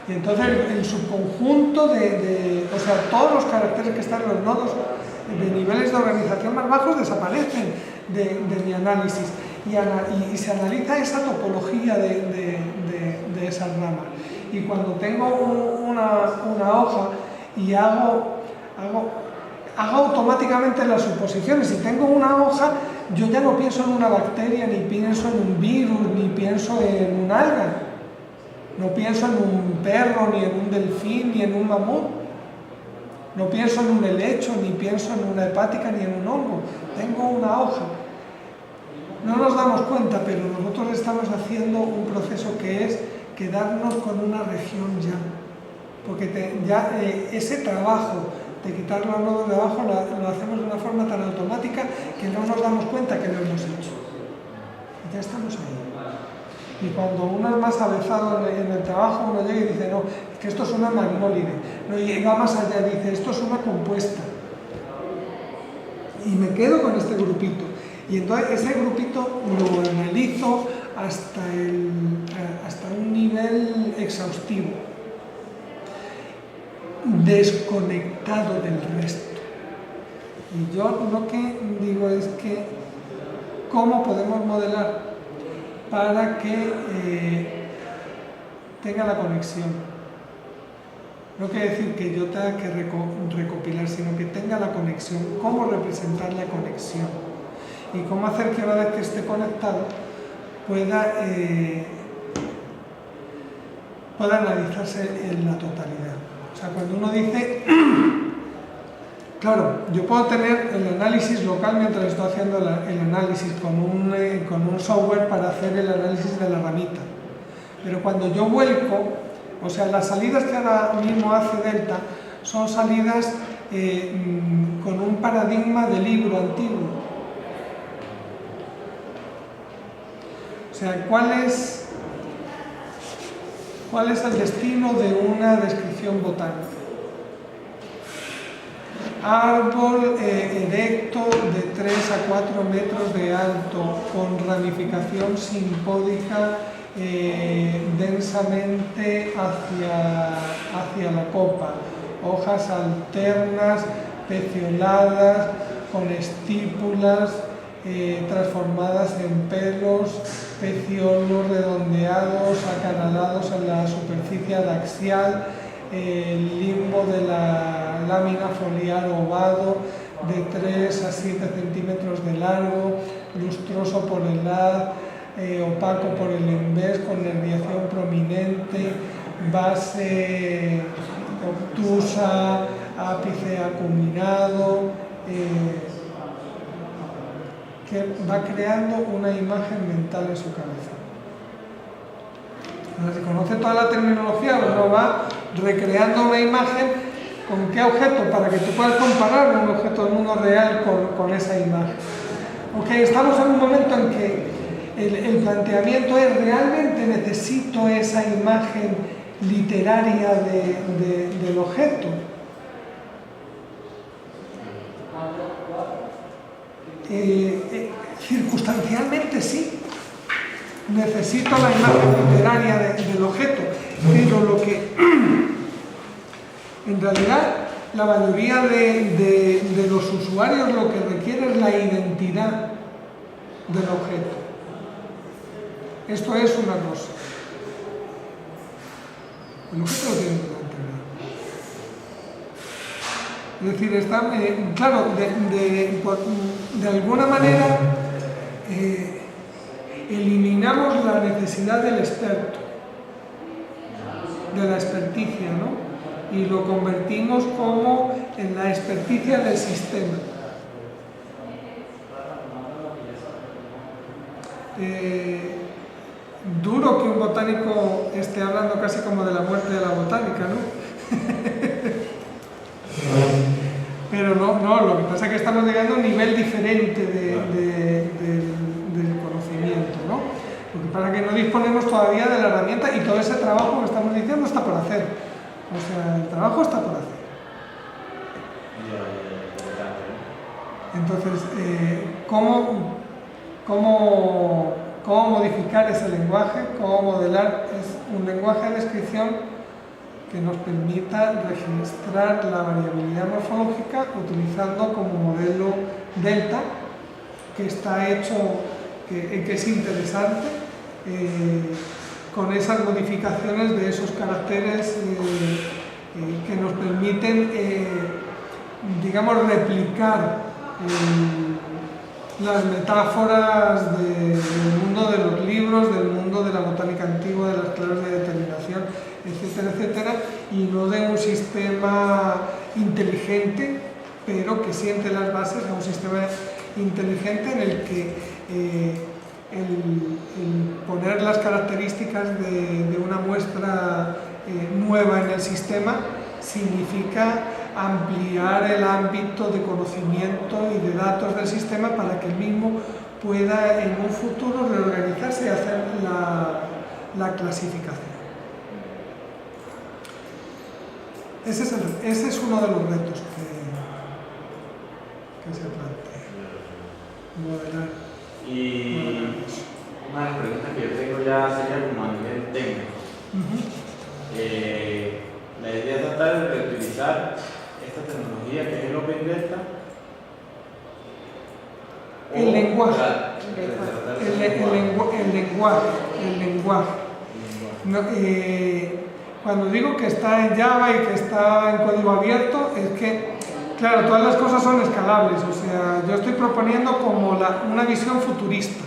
Speaker 1: Y entonces el subconjunto o sea, todos los caracteres que están en los nodos de niveles de organización más bajos desaparecen de mi análisis y se analiza esa topología de esas ramas. Y cuando tengo una hoja y hago automáticamente las suposiciones, si tengo una hoja, yo ya no pienso en una bacteria, ni pienso en un virus, ni pienso en un alga, no pienso en un perro, ni en un delfín, ni en un mamut. No pienso en un helecho, ni pienso en una hepática, ni en un hongo. Tengo una hoja. No nos damos cuenta, pero nosotros estamos haciendo un proceso que es quedarnos con una región ya. Porque ese trabajo de quitar los nodos de abajo lo hacemos de una forma tan automática que no nos damos cuenta que lo hemos hecho. Y ya estamos ahí. Y cuando uno es más avanzado en el trabajo, uno llega y dice, no, es que esto es una magnólide. No, y va más allá, dice, esto es una compuesta. Y me quedo con este grupito. Y entonces ese grupito lo analizo hasta un nivel exhaustivo, desconectado del resto. Y yo lo que digo es que cómo podemos modelar para que tenga la conexión. No quiere decir que yo tenga que recopilar, sino que tenga la conexión. Cómo representar la conexión y cómo hacer que una vez que esté conectado pueda analizarse en la totalidad. O sea, cuando uno dice, claro, yo puedo tener el análisis local mientras estoy haciendo el análisis con un software para hacer el análisis de la ramita. Pero cuando yo vuelco, o sea, las salidas que ahora mismo hace Delta son salidas con un paradigma de libro antiguo. O sea, ¿cuál es el destino de una descripción botánica? Árbol erecto de 3 a 4 metros de alto, con ramificación simpódica densamente hacia la copa, hojas alternas, pecioladas, con estípulas transformadas en pelos, peciolos redondeados, acanalados en la superficie adaxial, el limbo de la lámina foliar ovado de 3 a 7 centímetros de largo, lustroso por el haz, opaco por el embés, con nerviación prominente, base obtusa, ápice acuminado, que va creando una imagen mental en su cabeza. Cuando se conoce toda la terminología, uno va recreando una imagen con qué objeto, para que tú puedas comparar un objeto del mundo real con esa imagen. Ok, estamos en un momento en que el planteamiento es, ¿realmente necesito esa imagen literaria del objeto? Circunstancialmente sí, necesito la imagen literaria del objeto, pero lo que en realidad la mayoría de los usuarios lo que requiere es la identidad del objeto. Esto es una cosa. El objeto lo tiene que entender. Es decir, está, claro, de alguna manera eliminamos la necesidad del experto, de la experticia, ¿no? Y lo convertimos como en la experticia del sistema. Duro que un botánico esté hablando casi como de la muerte de la botánica, ¿no? Pero no, lo que pasa es que estamos llegando a un nivel diferente del conocimiento, ¿no? Lo que pasa es que no disponemos todavía de la herramienta y todo ese trabajo que estamos diciendo está por hacer. O sea, el trabajo está por hacer. Entonces, ¿cómo modificar ese lenguaje? ¿Cómo modelar? Es un lenguaje de descripción que nos permita registrar la variabilidad morfológica utilizando como modelo delta, que está hecho, que es interesante, con esas modificaciones de esos caracteres que nos permiten, digamos, replicar las metáforas del mundo de los libros, del mundo de la botánica antigua, de las claves de determinación, etcétera, etcétera, y no de un sistema inteligente, pero que siente las bases a un sistema inteligente en el que el poner las características de una muestra nueva en el sistema significa ampliar el ámbito de conocimiento y de datos del sistema para que el mismo pueda en un futuro reorganizarse y hacer la clasificación. Ese es uno de los retos que se plantea. Modelar.
Speaker 2: Y una de las preguntas que yo tengo ya sería como a nivel técnico. La idea es tratar de reutilizar esta tecnología que es el Open Delta.
Speaker 1: El lenguaje. El lenguaje. No, cuando digo que está en Java y que está en código abierto, es que, claro, todas las cosas son escalables. O sea, yo estoy proponiendo como una visión futurista.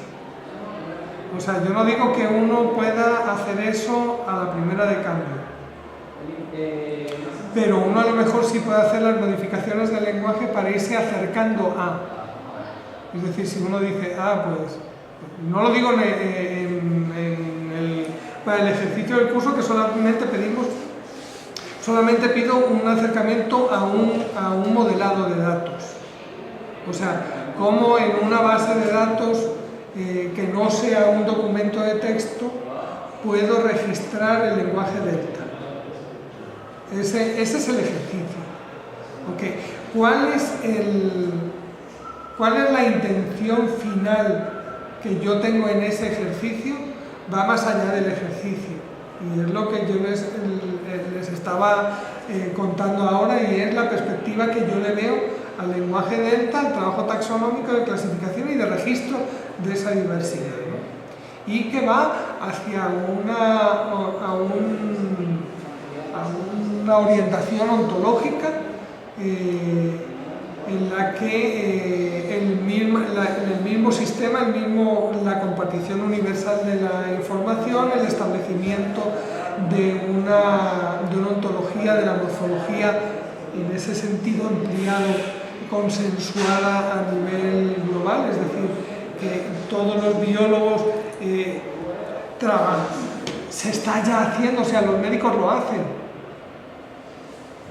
Speaker 1: O sea, yo no digo que uno pueda hacer eso a la primera de cambio. Pero uno a lo mejor sí puede hacer las modificaciones del lenguaje para irse acercando a. Es decir, si uno dice, pues, no lo digo para el ejercicio del curso, que solamente pido un acercamiento a un modelado de datos. O sea, como en una base de datos que no sea un documento de texto, puedo registrar el lenguaje delta. Ese es el ejercicio. Okay. ¿Cuál es la intención final que yo tengo en ese ejercicio? Va más allá del ejercicio. Y es lo que yo les estaba contando ahora, y es la perspectiva que yo le veo al lenguaje delta, al trabajo taxonómico de clasificación y de registro de esa diversidad, ¿no? Y que va hacia una orientación ontológica en la que el mismo sistema, la compartición universal de la información, el establecimiento de una ontología de la morfología en ese sentido ampliado, consensuada a nivel global, es decir, que todos los biólogos se está ya haciendo, o sea, los médicos lo hacen,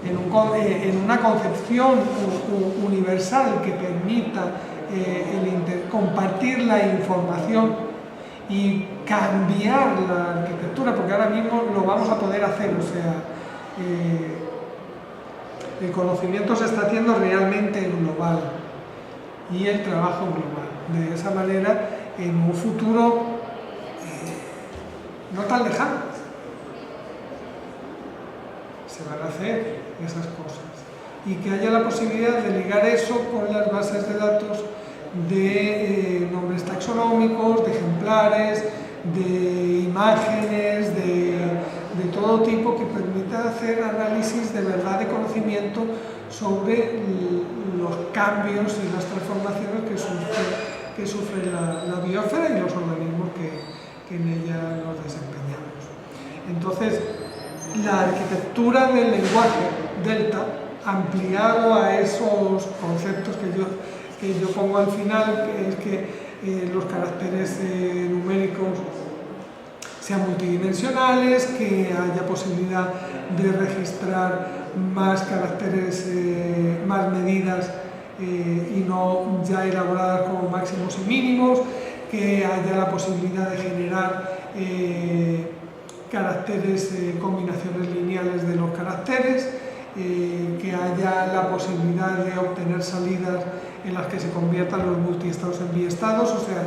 Speaker 1: en una concepción universal que permita compartir la información y cambiar la arquitectura, porque ahora mismo lo vamos a poder hacer, o sea, el conocimiento se está haciendo realmente global y el trabajo global. De esa manera, en un futuro no tan lejano, se van a hacer esas cosas, y que haya la posibilidad de ligar eso con las bases de datos de nombres taxonómicos, de ejemplares, de imágenes, de todo tipo, que permita hacer análisis de verdad de conocimiento sobre los cambios y las transformaciones que sufre la biosfera y los organismos que en ella nos desempeñamos. Entonces, la arquitectura del lenguaje delta, ampliado a esos conceptos que yo pongo al final, que es que los caracteres numéricos sean multidimensionales, que haya posibilidad de registrar más caracteres, más medidas y no ya elaboradas como máximos y mínimos, que haya la posibilidad de generar caracteres, combinaciones lineales de los caracteres, que haya la posibilidad de obtener salidas en las que se conviertan los multiestados en biestados, o sea,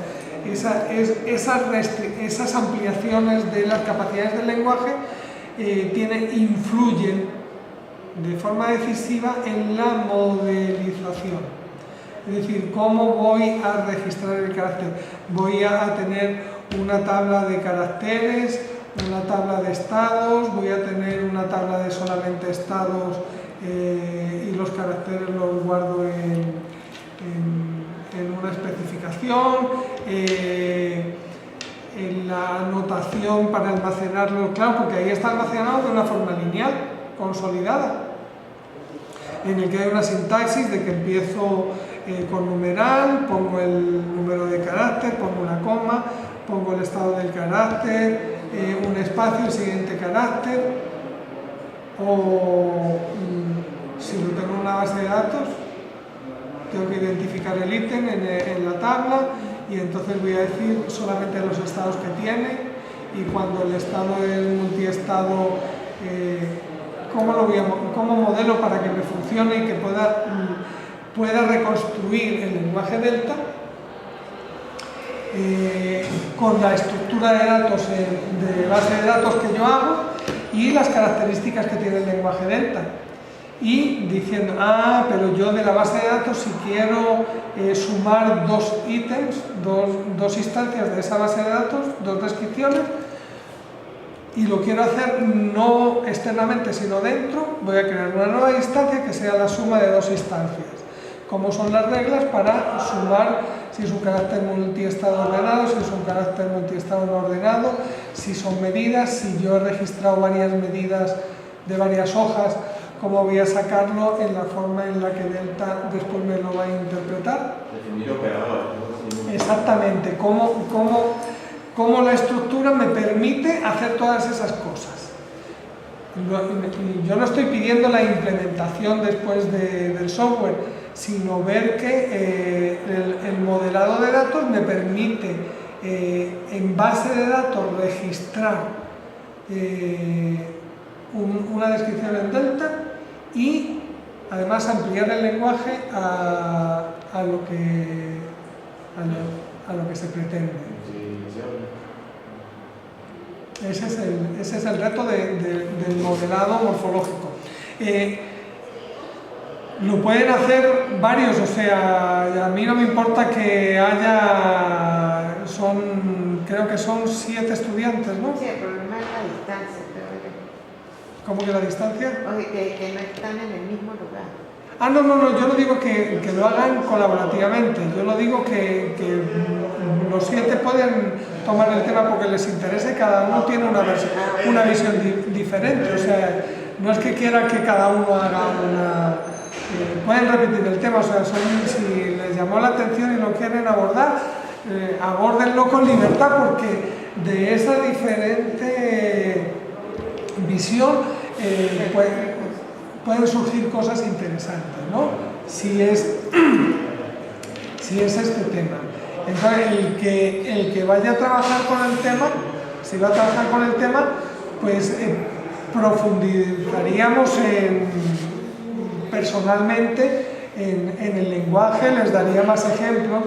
Speaker 1: esas ampliaciones de las capacidades del lenguaje influyen de forma decisiva en la modelización. Es decir, ¿cómo voy a registrar el carácter? Voy a tener una tabla de caracteres, una tabla de estados, voy a tener una tabla de solamente estados y los caracteres los guardo en una especificación, en la anotación para almacenarlo, claro, porque ahí está almacenado de una forma lineal, consolidada, en el que hay una sintaxis de que empiezo con numeral, pongo el número de carácter, pongo una coma, pongo el estado del carácter, un espacio, el siguiente carácter, o Si lo tengo en una base de datos, tengo que identificar el ítem en la tabla y entonces voy a decir solamente los estados que tiene y cuando el estado es multiestado, cómo modelo para que me funcione y que pueda reconstruir el lenguaje delta con la estructura de datos de base de datos que yo hago y las características que tiene el lenguaje delta. Y diciendo, pero yo de la base de datos si quiero sumar dos ítems, dos instancias de esa base de datos, dos descripciones, y lo quiero hacer no externamente sino dentro, voy a crear una nueva instancia que sea la suma de dos instancias. ¿Cómo son las reglas para sumar si es un carácter multiestado ordenado, si es un carácter multiestado no ordenado, si son medidas, si yo he registrado varias medidas de varias hojas, cómo voy a sacarlo en la forma en la que delta después me lo va a interpretar?
Speaker 2: Definir operadores.
Speaker 1: Exactamente, cómo la estructura me permite hacer todas esas cosas. Yo no estoy pidiendo la implementación después del software, sino ver que el modelado de datos me permite en base de datos registrar una descripción en delta y además ampliar el lenguaje a lo que se pretende. Ese es el reto del modelado morfológico. Lo pueden hacer varios, o sea, a mí no me importa que haya, creo que son 7 estudiantes, ¿no?
Speaker 3: Sí, el problema es la distancia, creo yo.
Speaker 1: ¿Cómo que la distancia?
Speaker 3: Oye, que no están en el mismo lugar.
Speaker 1: No, yo no digo que lo hagan colaborativamente, yo lo digo que los 7 pueden tomar el tema porque les interesa y cada uno tiene una visión diferente, o sea, no es que quiera que cada uno haga pueden repetir el tema, o sea, si les llamó la atención y lo quieren abordar, abórdenlo con libertad porque de esa diferente visión pueden surgir cosas interesantes, ¿no? Si es este tema. Entonces, el que vaya a trabajar con el tema, si va a trabajar con el tema, pues profundizaríamos personalmente en el lenguaje, les daría más ejemplos.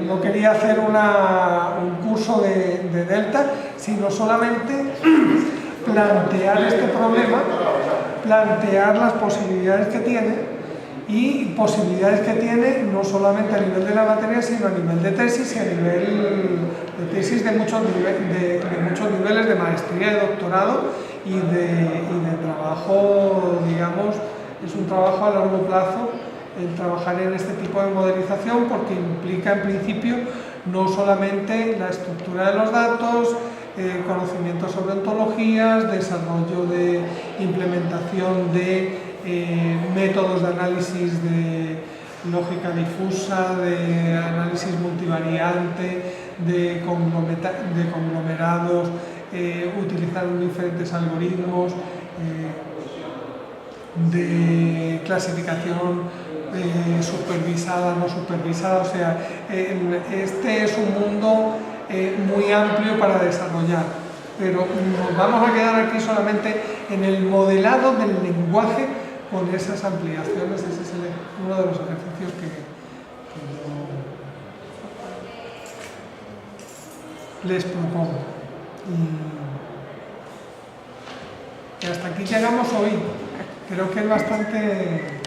Speaker 1: No quería hacer un curso de delta, sino solamente plantear este problema, plantear las posibilidades que tiene y posibilidades que tiene no solamente a nivel de la materia, sino a nivel de tesis y a nivel de tesis de muchos niveles de maestría, de doctorado y de trabajo, digamos, es un trabajo a largo plazo el trabajar en este tipo de modelización porque implica en principio no solamente la estructura de los datos, conocimiento sobre ontologías, desarrollo de implementación de métodos de análisis de lógica difusa, de análisis multivariante, de conglomerados, utilizando diferentes algoritmos, de clasificación supervisada, no supervisada, o sea, este es un mundo muy amplio para desarrollar, pero nos vamos a quedar aquí solamente en el modelado del lenguaje con esas ampliaciones. Ese es uno de los ejercicios que yo les propongo. Y hasta aquí llegamos hoy. Creo que es bastante